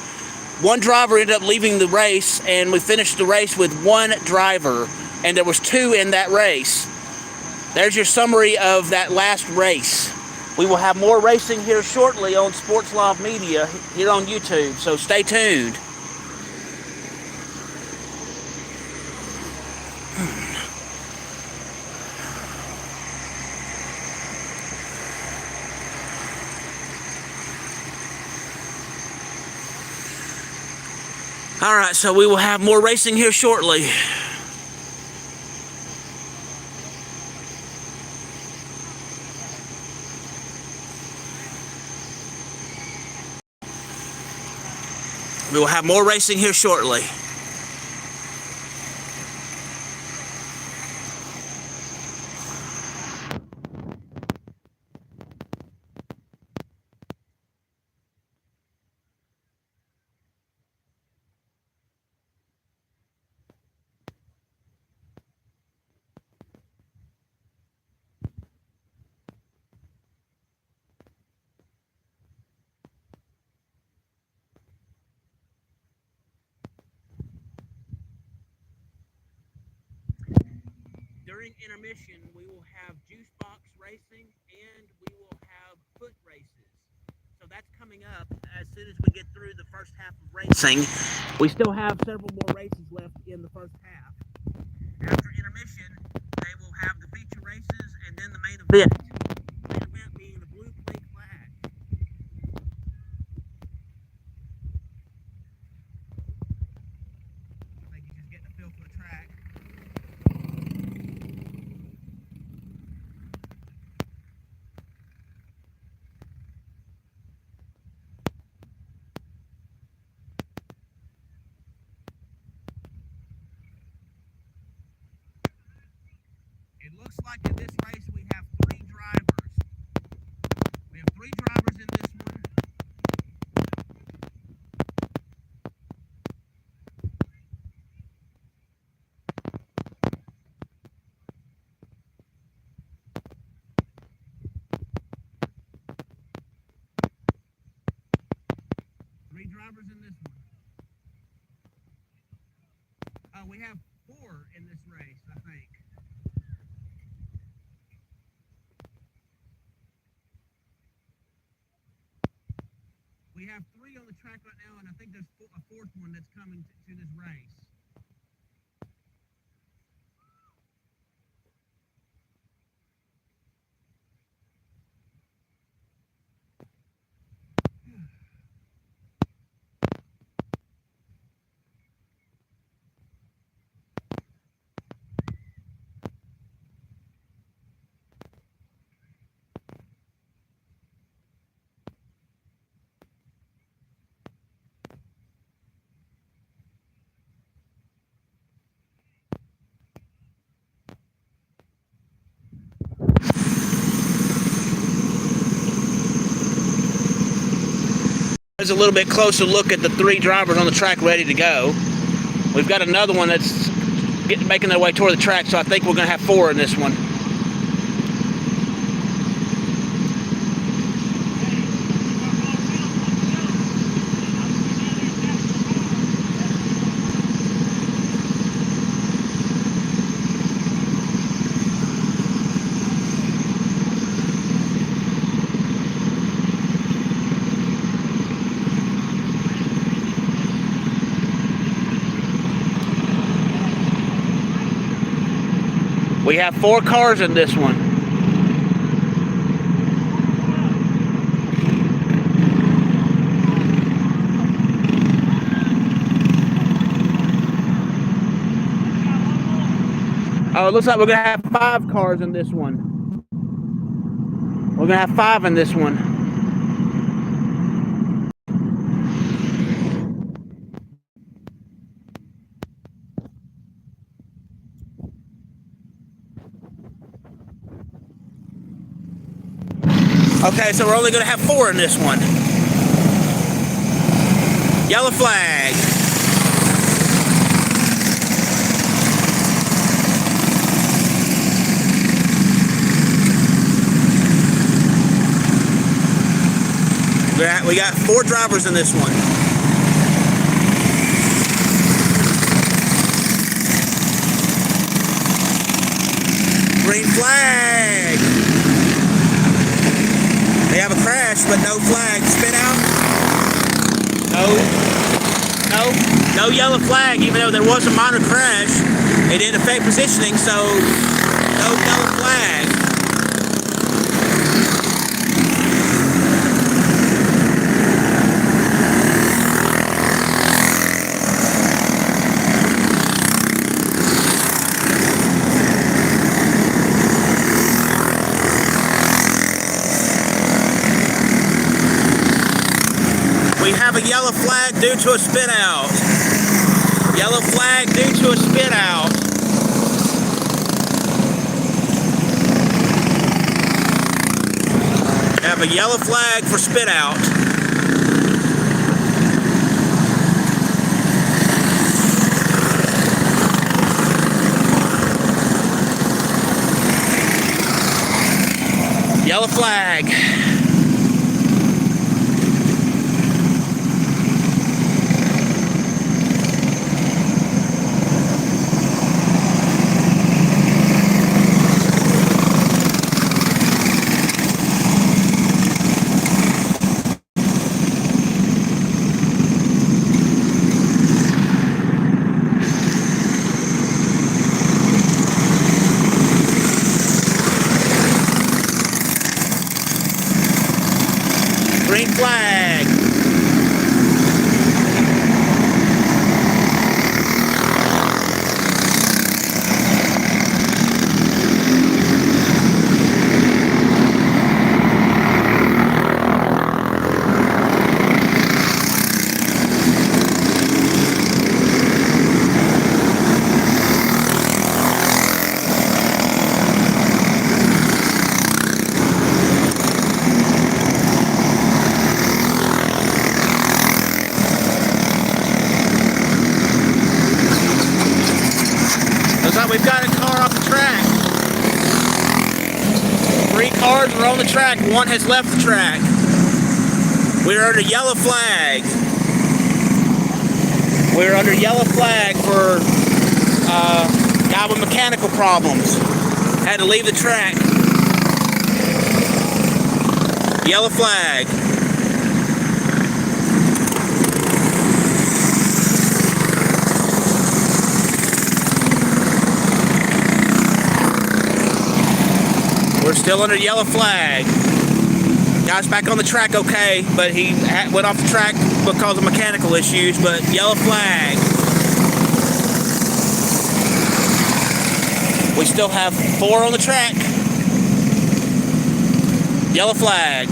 A: One driver ended up leaving the race, and we finished the race with one driver, and there was two in that race. There's your summary of that last race. We will have more racing here shortly on Sports Live Media here on YouTube, so stay tuned. All right, so we will have more racing here shortly. We will have more racing here shortly. During intermission, we will have juice box racing and we will have foot races. So So that's coming up as soon as we get through the first half of racing. We still have several more races left in the first half. After intermission, they will have the feature races and then the main event. The main event being the blue plate flag. I think he's just getting a feel for the track. It looks like in this race we have three drivers. We have three drivers in this one. Three drivers in this one. We have four in this race, I think. We have three on the track right now, and I think there's a fourth one that's coming to this race. There's a little bit closer look at the three drivers on the track ready to go. We've got another one that's making their way toward the track, so I think we're going to have four in this one. We have four cars in this one. Oh, it looks like we're going to have five cars in this one. We're going to have five in this one. Okay, so we're only going to have four in this one. Yellow flag. We got four drivers in this one. Green flag. They have a crash, but no flag. Spin out. No yellow flag, even though there was a minor crash. It didn't affect positioning, so no yellow flag. We have a yellow flag due to a spin out. Yellow flag due to a spin out. We have a yellow flag for spin out. Yellow flag. Green flag. Looks like we've got a car off the track. 3 cars are on the track. 1 has left the track. We're under yellow flag. We're under yellow flag for guy with mechanical problems. Had to leave the track. Yellow flag. We're still under yellow flag. Guy's back on the track okay, but he went off the track because of mechanical issues, but yellow flag. We still have 4 on the track. Yellow flag.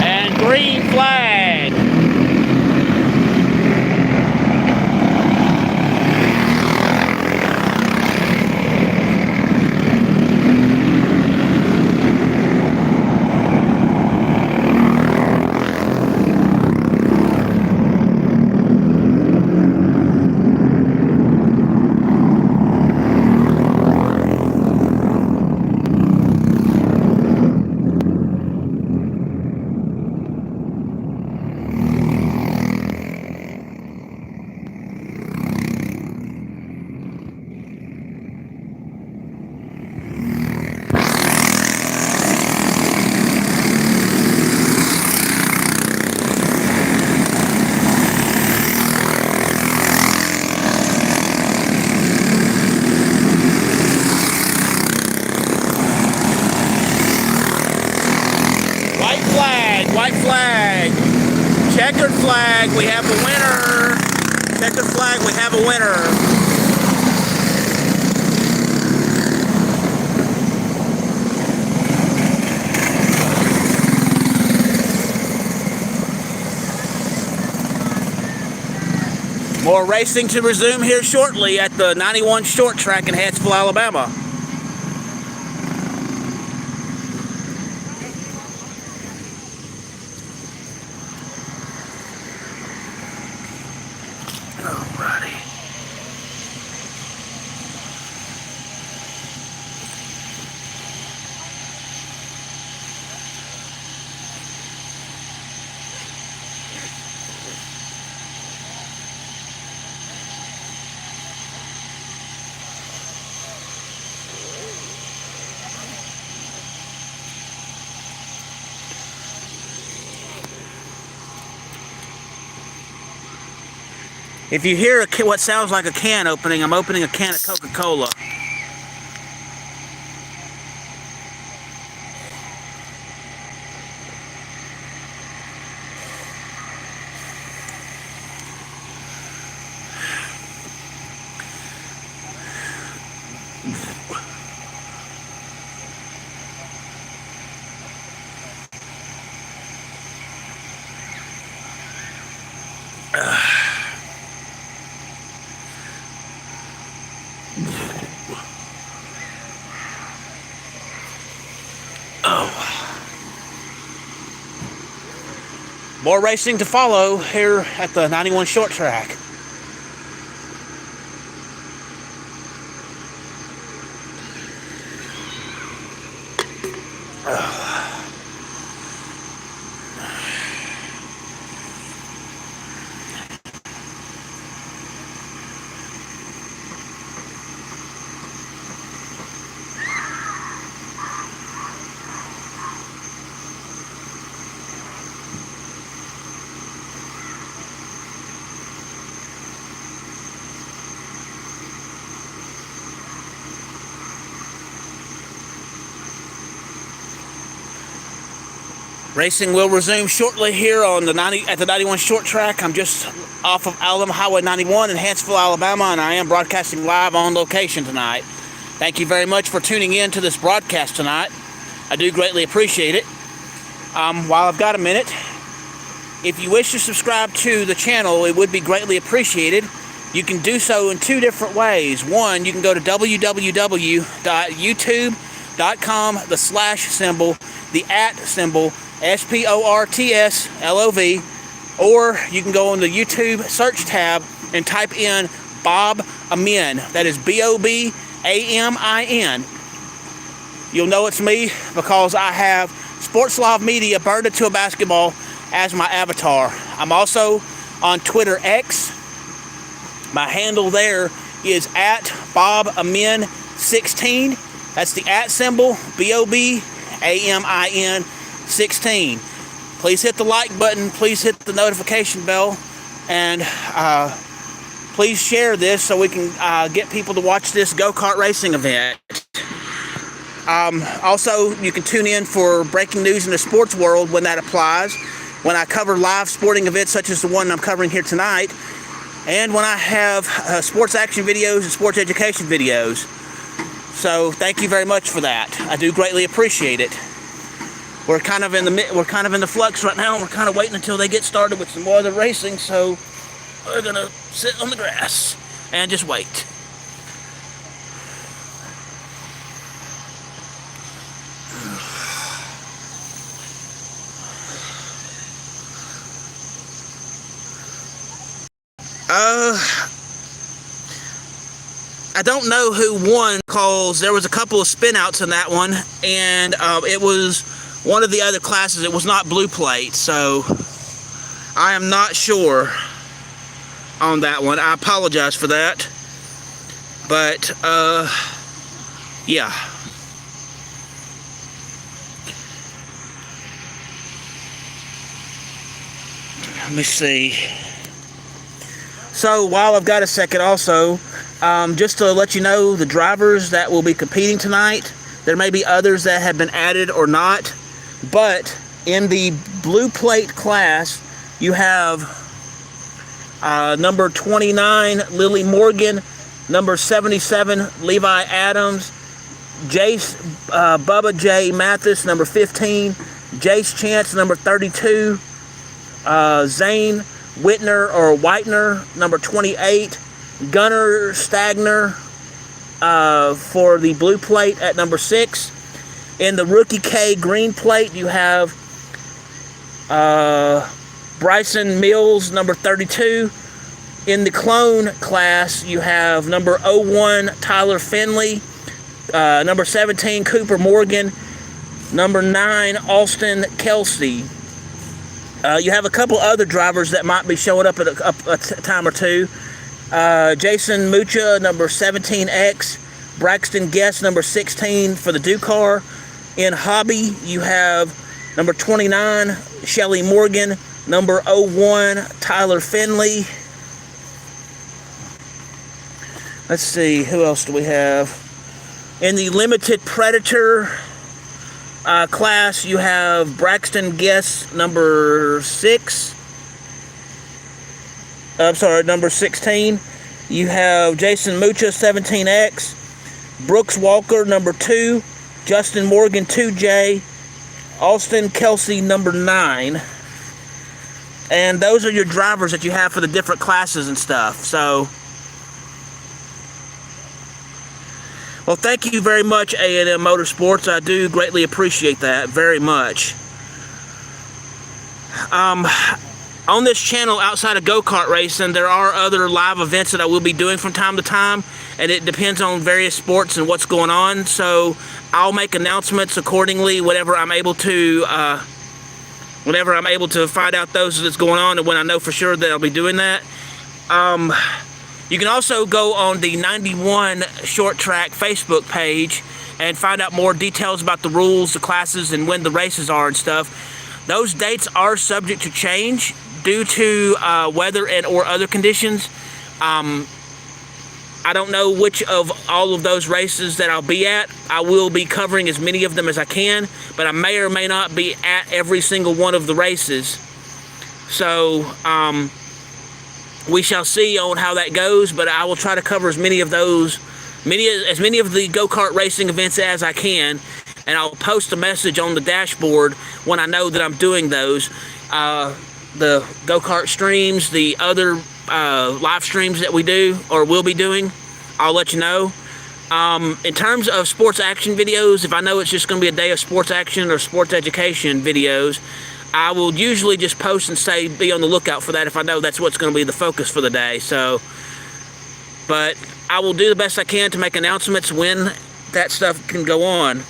A: And green flag. White flag. Checkered flag, we have a winner. Checkered flag, we have a winner. More racing to resume here shortly at the 91 short track in Hanceville, Alabama. Alrighty. If you hear what sounds like a can opening, I'm opening a can of Coca-Cola. More racing to follow here at the 91 short track. Racing will resume shortly here on the 91 short track. I'm just off of Alabama Highway 91 in Hanceville, Alabama, and I am broadcasting live on location tonight. Thank you very much for tuning in to this broadcast tonight. I do greatly appreciate it. While I've got a minute, if you wish to subscribe to the channel, it would be greatly appreciated. You can do so in two different ways. One, you can go to www.youtube.com, the /symbol, the @ SPORTSLOV, or you can go on the YouTube search tab and type in Bob Amin. That is BOBAMIN. You'll know it's me because I have Sports Live Media burned into a basketball as my avatar. I'm also on Twitter X. My handle there is @BobAmin16. That's the @ BOBAMIN 16. Please hit the like button, please hit the notification bell, and please share this so we can get people to watch this go-kart racing event. Also, you can tune in for breaking news in the sports world when that applies, when I cover live sporting events such as the one I'm covering here tonight, and when I have sports action videos and sports education videos. So thank you very much for that. I do greatly appreciate it. We're kind of in the flux right now. We're kind of waiting until they get started with some more other racing, so we're gonna sit on the grass and just wait. I don't know who won because there was a couple of spinouts in that one, and it was one of the other classes. It was not blue plate, so I am not sure on that one. I apologize for that, but yeah. Let me see. So while I've got a second also, just to let you know the drivers that will be competing tonight. There may be others that have been added or not, but in the blue plate class, you have number 29, Lily Morgan, number 77, Levi Adams, Bubba J. Mathis, number 15, Jace Chance, number 32, Zane Whitner or Whitener, number 28, Gunnar Stagner for the blue plate at number 6. In the Rookie K green plate, you have Bryson Mills, number 32. In the clone class, you have number 01, Tyler Finley, number 17, Cooper Morgan, number 9, Austin Kelsey. You have a couple other drivers that might be showing up at a time or two. Jason Mucha, number 17X, Braxton Guest, number 16 for the Ducar. In hobby, you have number 29, Shelly Morgan, number 01, Tyler Finley. Let's see, who else do we have? In the Limited Predator class, you have Braxton Guest, number 6. Number 16. You have Jason Mucha, 17X. Brooks Walker, number 2. Justin Morgan, 2J. Austin Kelsey, number 9. And those are your drivers that you have for the different classes and stuff. So, well, thank you very much, A&M Motorsports. I do greatly appreciate that very much. On this channel, outside of go-kart racing, there are other live events that I will be doing from time to time, and it depends on various sports and what's going on. So I'll make announcements accordingly whenever I'm able to find out those that's going on, and when I know for sure that I'll be doing that. You can also go on the 91 Short Track Facebook page and find out more details about the rules, the classes, and when the races are and stuff. Those dates are subject to change due to weather and or other conditions. I I don't know which of all of those races that I'll be at. I will be covering as many of them as I can, but I may or may not be at every single one of the races. So we shall see on how that goes, but I will try to cover as many of those, as many of the go-kart racing events as I can, and I'll post a message on the dashboard when I know that I'm doing those. The go-kart streams, the other live streams that we do or will be doing, I'll let you know. In terms of sports action videos, if I know it's just going to be a day of sports action or sports education videos, I will usually just post and say be on the lookout for that if I know that's what's going to be the focus for the day. So, but I will do the best I can to make announcements when that stuff can go on.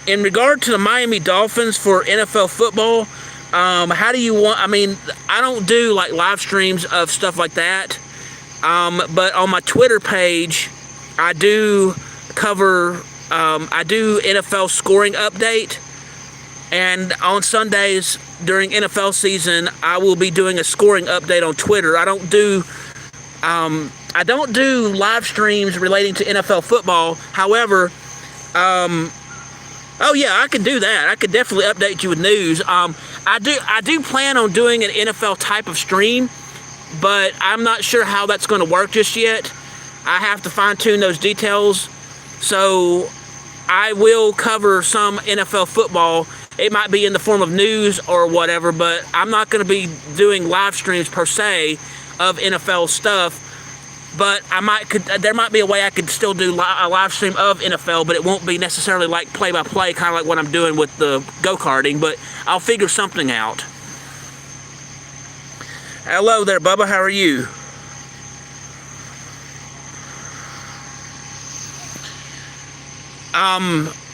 A: In regard to the Miami Dolphins for NFL football, how do you want, I mean, I don't do like live streams of stuff like that, but on my Twitter page, I do cover, I do NFL scoring update, and on Sundays during NFL season, I will be doing a scoring update on Twitter. I don't do live streams relating to NFL football. However, oh yeah, I could do that. I could definitely update you with news. I do plan on doing an NFL type of stream, but I'm not sure how that's going to work just yet. I have to fine-tune those details. So I will cover some NFL football. It might be in the form of news or whatever, but I'm not going to be doing live streams per se of NFL stuff. But there might be a way I could still do a live stream of NFL, but it won't be necessarily like play-by-play, kind of like what I'm doing with the go-karting, but I'll figure something out. Hello there, Bubba. How are you?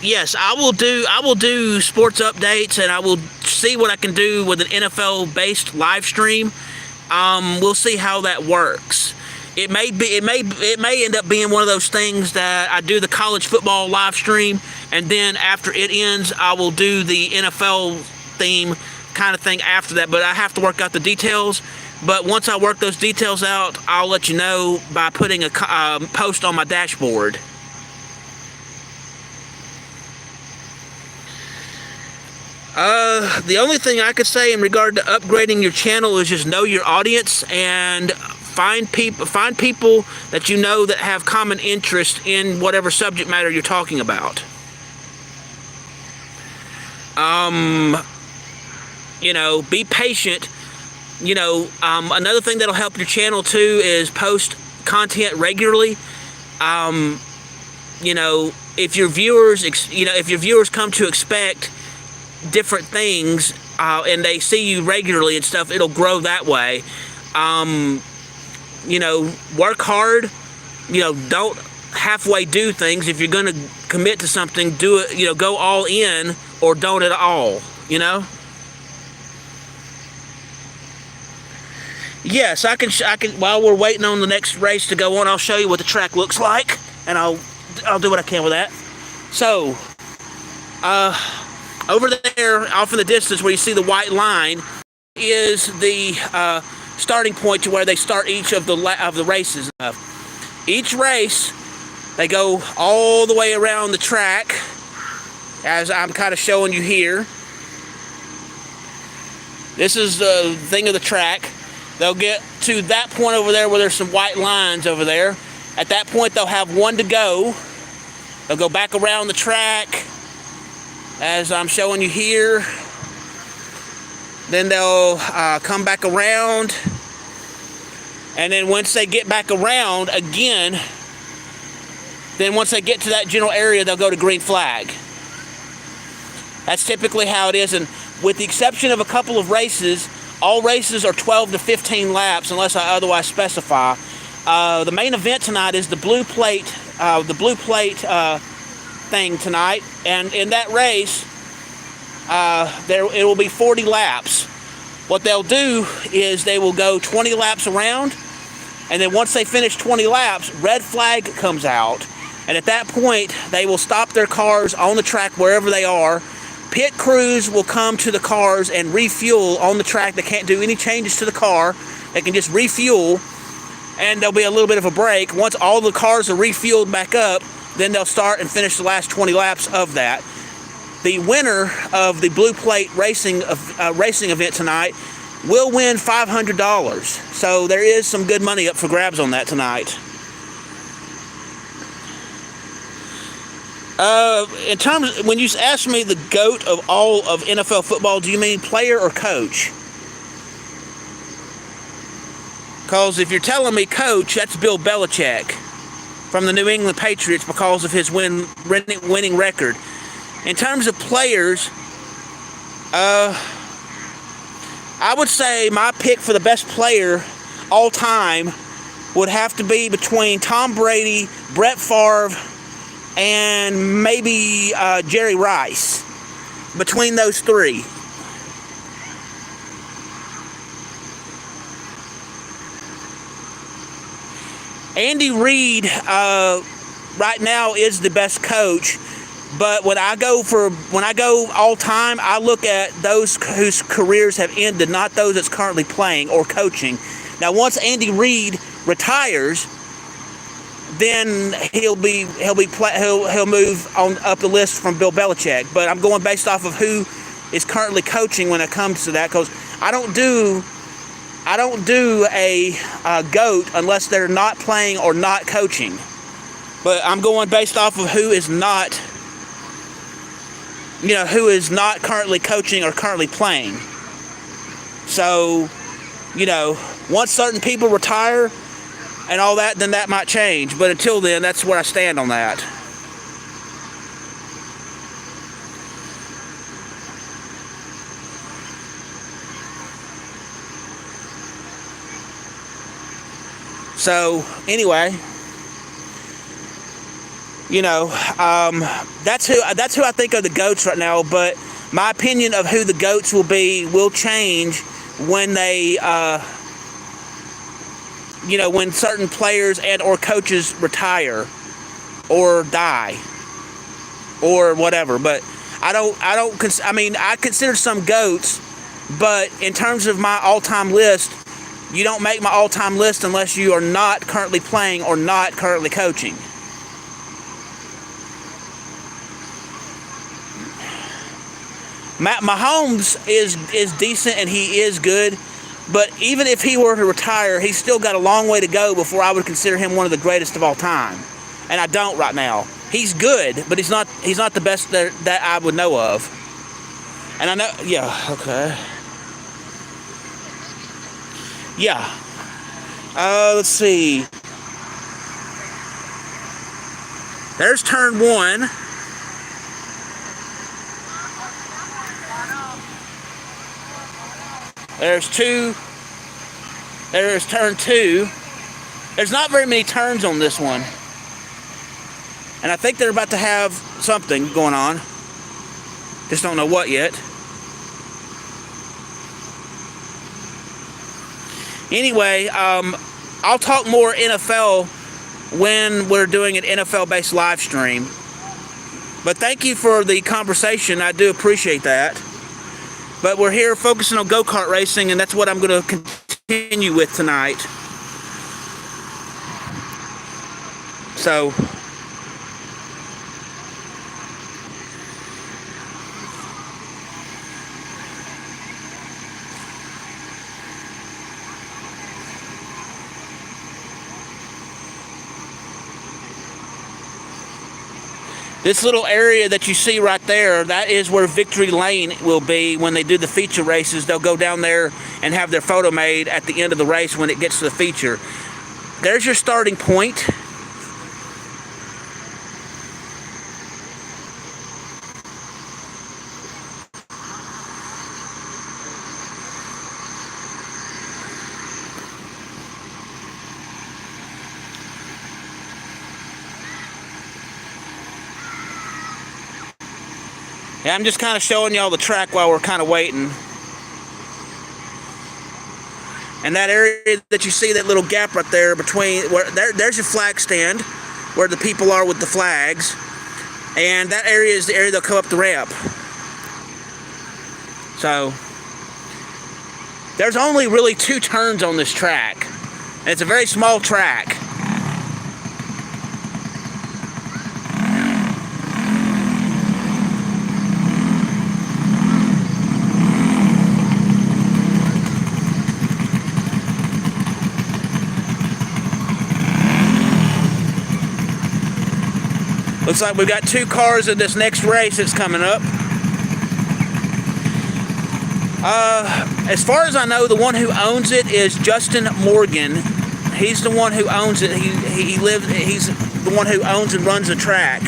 A: Yes, I will do sports updates, and I will see what I can do with an NFL-based live stream. We'll see how that works. It may end up being one of those things that I do the college football live stream, and then after it ends, I will do the NFL theme kind of thing after that. But I have to work out the details. But once I work those details out, I'll let you know by putting a post on my dashboard. The only thing I could say in regard to upgrading your channel is just know your audience and find people that you know that have common interest in whatever subject matter you're talking about. You know, be patient. You know, another thing that'll help your channel too is post content regularly. You know, if your viewers come to expect different things and they see you regularly and stuff, it'll grow that way. You know, work hard. You know, don't halfway do things. If you're going to commit to something, do it, you know, go all in or don't at all, you know? Yes, I can, while we're waiting on the next race to go on, I'll show you what the track looks like, and I'll do what I can with that. So, over there, off in the distance where you see the white line, is the starting point to where they start each of the races. Each race, they go all the way around the track, as I'm kind of showing you here. This is the thing of the track. They'll get to that point over there where there's some white lines over there. At that point, they'll have one to go. They'll go back around the track, as I'm showing you here. Then they'll come back around, and then once they get back around again, then once they get to that general area, they'll go to green flag. That's typically how it is, and with the exception of a couple of races, all races are 12 to 15 laps unless I otherwise specify. The main event tonight is the blue plate thing tonight, and in that race, it will be 40 laps. What they'll do is they will go 20 laps around, and then once they finish 20 laps, red flag comes out, and at that point they will stop their cars on the track wherever they are. Pit crews will come to the cars and refuel on the track. They can't do any changes to the car. They can just refuel, and there'll be a little bit of a break. Once all the cars are refueled back up, then they'll start and finish the last 20 laps of that. The winner of the Blue Plate racing event tonight will win $500. So there is some good money up for grabs on that tonight. In terms, when you ask me the GOAT of all of NFL football, do you mean player or coach? Because if you're telling me coach, that's Bill Belichick from the New England Patriots because of his winning record. In terms of players, I would say my pick for the best player all time would have to be between Tom Brady, Brett Favre, and maybe Jerry Rice. Between those three. Andy Reid right now is the best coach, but when I go all time, I look at those whose careers have ended, not those that's currently playing or coaching. Now, once Andy Reid retires, then he'll move on up the list from Bill Belichick. But I'm going based off of who is currently coaching when it comes to that, because I don't do a GOAT unless they're not playing or not coaching. But I'm going based off of who is not currently coaching or currently playing. So, once certain people retire and all that, then that might change. But until then, that's where I stand on that. So, anyway, that's who I think are the GOATs right now. But my opinion of who the GOATs will change when they, when certain players and or coaches retire or die or whatever. But I consider some GOATs, but in terms of my all-time list, you don't make my all-time list unless you are not currently playing or not currently coaching. Mahomes is decent and he is good, but even if he were to retire, he's still got a long way to go before I would consider him one of the greatest of all time. And I don't right now. He's good, but he's not the best that I would know of. And I know, yeah, okay. Yeah. Let's see. There's turn 1. There's 2. There's turn 2. There's not very many turns on this one. And I think they're about to have something going on. Just don't know what yet. Anyway, I'll talk more NFL when we're doing an NFL-based live stream. But thank you for the conversation. I do appreciate that. But we're here focusing on go-kart racing, and that's what I'm going to continue with tonight. So, this little area that you see right there, that is where Victory Lane will be when they do the feature races. They'll go down there and have their photo made at the end of the race when it gets to the feature. There's your starting point. Yeah, I'm just kind of showing y'all the track while we're kind of waiting. And that area that you see, that little gap right there between, there's your flag stand where the people are with the flags. And that area is the area they'll come up the ramp. So, There's only really 2 turns on this track. And it's a very small track. Looks like we've got 2 cars in this next race that's coming up. As far as I know, the one who owns it is Justin Morgan. He's the one who owns it. He's the one who owns and runs the track.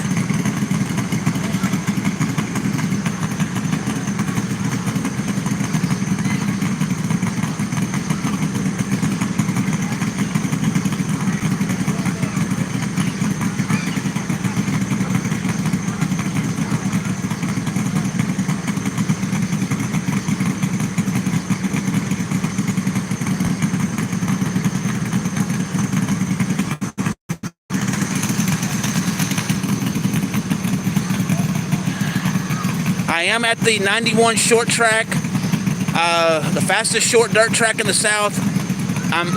A: I am at the 91 short track, the fastest short dirt track in the South.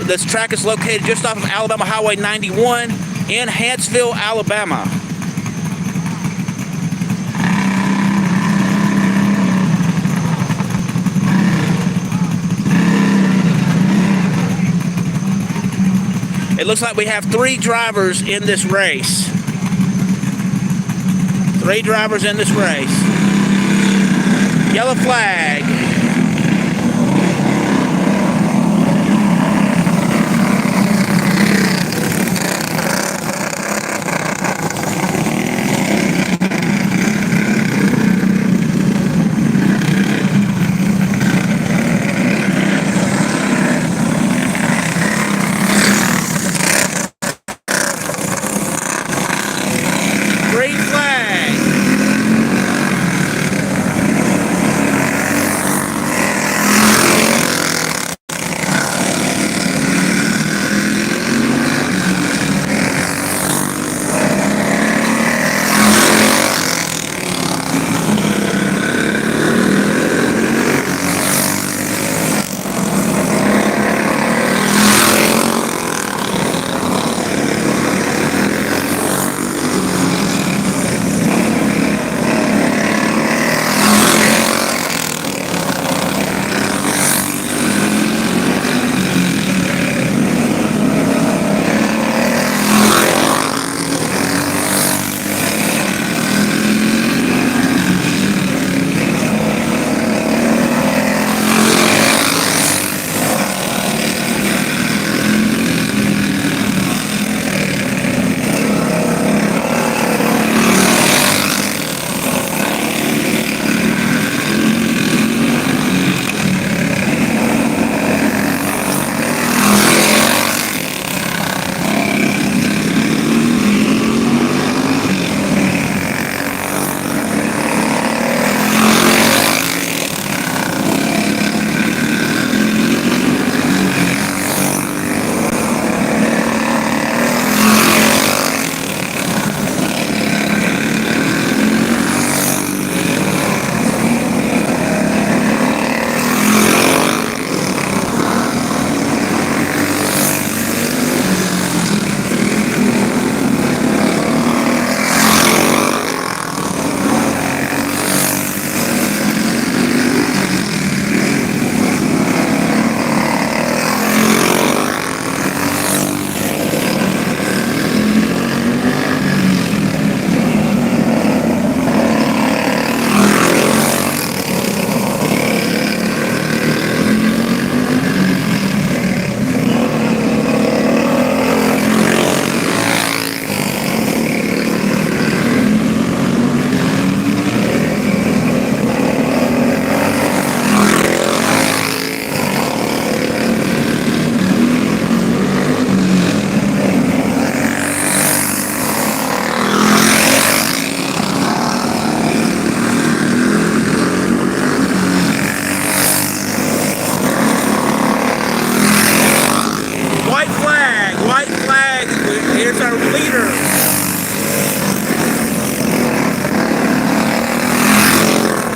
A: This track is located just off of Alabama Highway 91 in Hanceville, Alabama. It looks like we have 3 drivers in this race. 3 drivers in this race. Yellow flag. Green flag.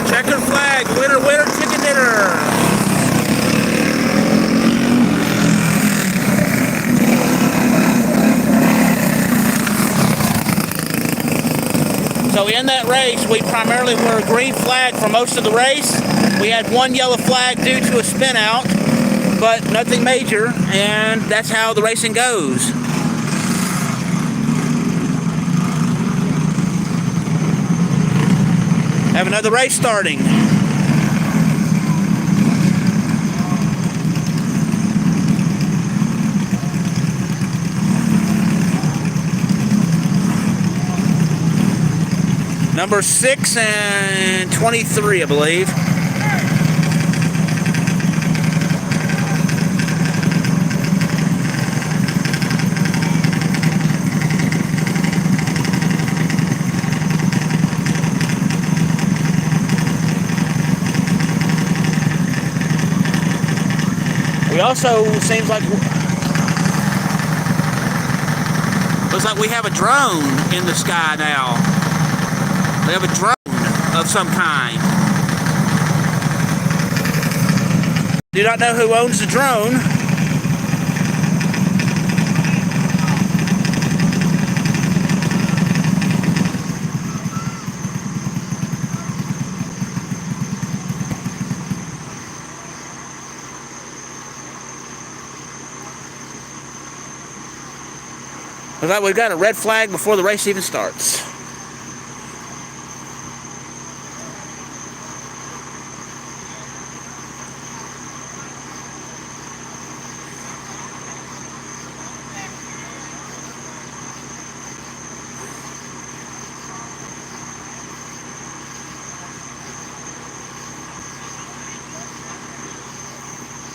A: Checkered flag, winner, winner, chicken dinner. So in that race, we primarily were a green flag for most of the race. We had one yellow flag due to a spin out, but nothing major, and that's how the racing goes. Have another race starting. Number 6 and 23, I believe. We also, seems like, looks like we have a drone in the sky now. We have a drone of some kind. Do not know who owns the drone. Looks like we've got a red flag before the race even starts.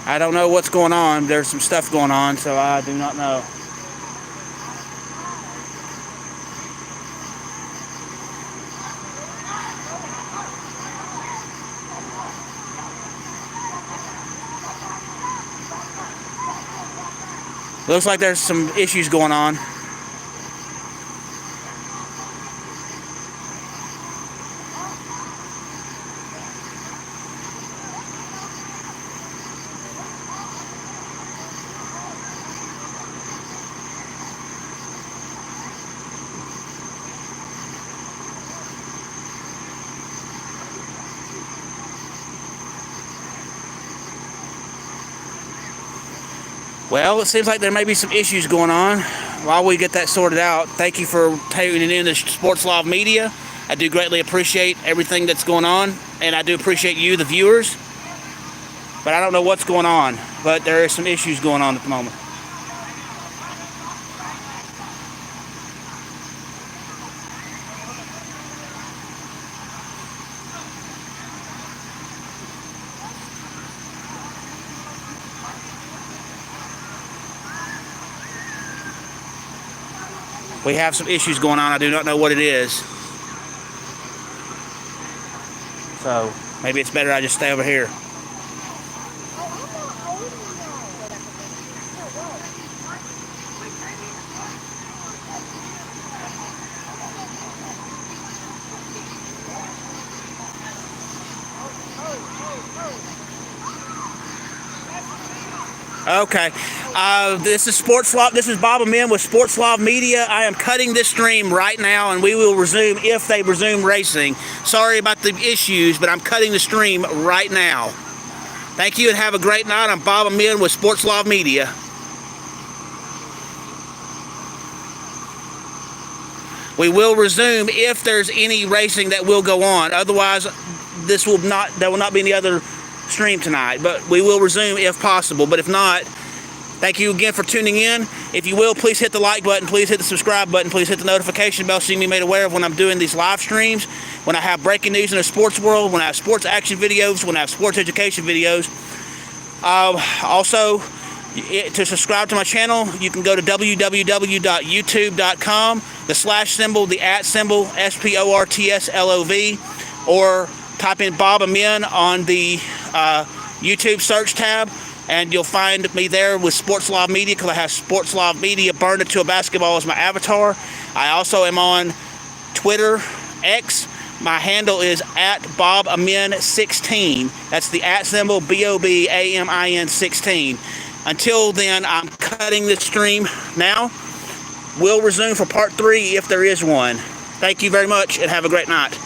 A: I don't know what's going on. There's some stuff going on, so I do not know. Looks like there's some issues going on. Well, it seems like there may be some issues going on. While we get that sorted out, thank you for tuning in to Sports Live Media. I do greatly appreciate everything that's going on, and I do appreciate you, the viewers. But I don't know what's going on, but there are some issues going on at the moment. We have some issues going on. I do not know what it is. So maybe it's better I just stay over here. Okay, this is Sports Live. This is Bob Amin with Sports Live Media. I am cutting this stream right now, and we will resume if they resume racing. Sorry about the issues, but I'm cutting the stream right now. Thank you and have a great night. I'm Bob Amin with Sports Live Media. We will resume if there's any racing that will go on. Otherwise, there will not be any other stream tonight, but we will resume if possible. But if not, thank you again for tuning in. If you will, please hit the like button, please hit the subscribe button, please hit the notification bell so you can be made aware of when I'm doing these live streams, when I have breaking news in the sports world, when I have sports action videos, when I have sports education videos. Also, to subscribe to my channel, you can go to www.youtube.com, the slash symbol, the at symbol, SPORTSLOV, or type in Bob Amin on the YouTube search tab, and you'll find me there with Sports Live Media, because I have Sports Live Media burned into a basketball as my avatar. I also am on Twitter, X. My handle is at BobAmin16. That's the at symbol, BOBAMIN 16. Until then, I'm cutting this stream now. We'll resume for part 3 if there is one. Thank you very much, and have a great night.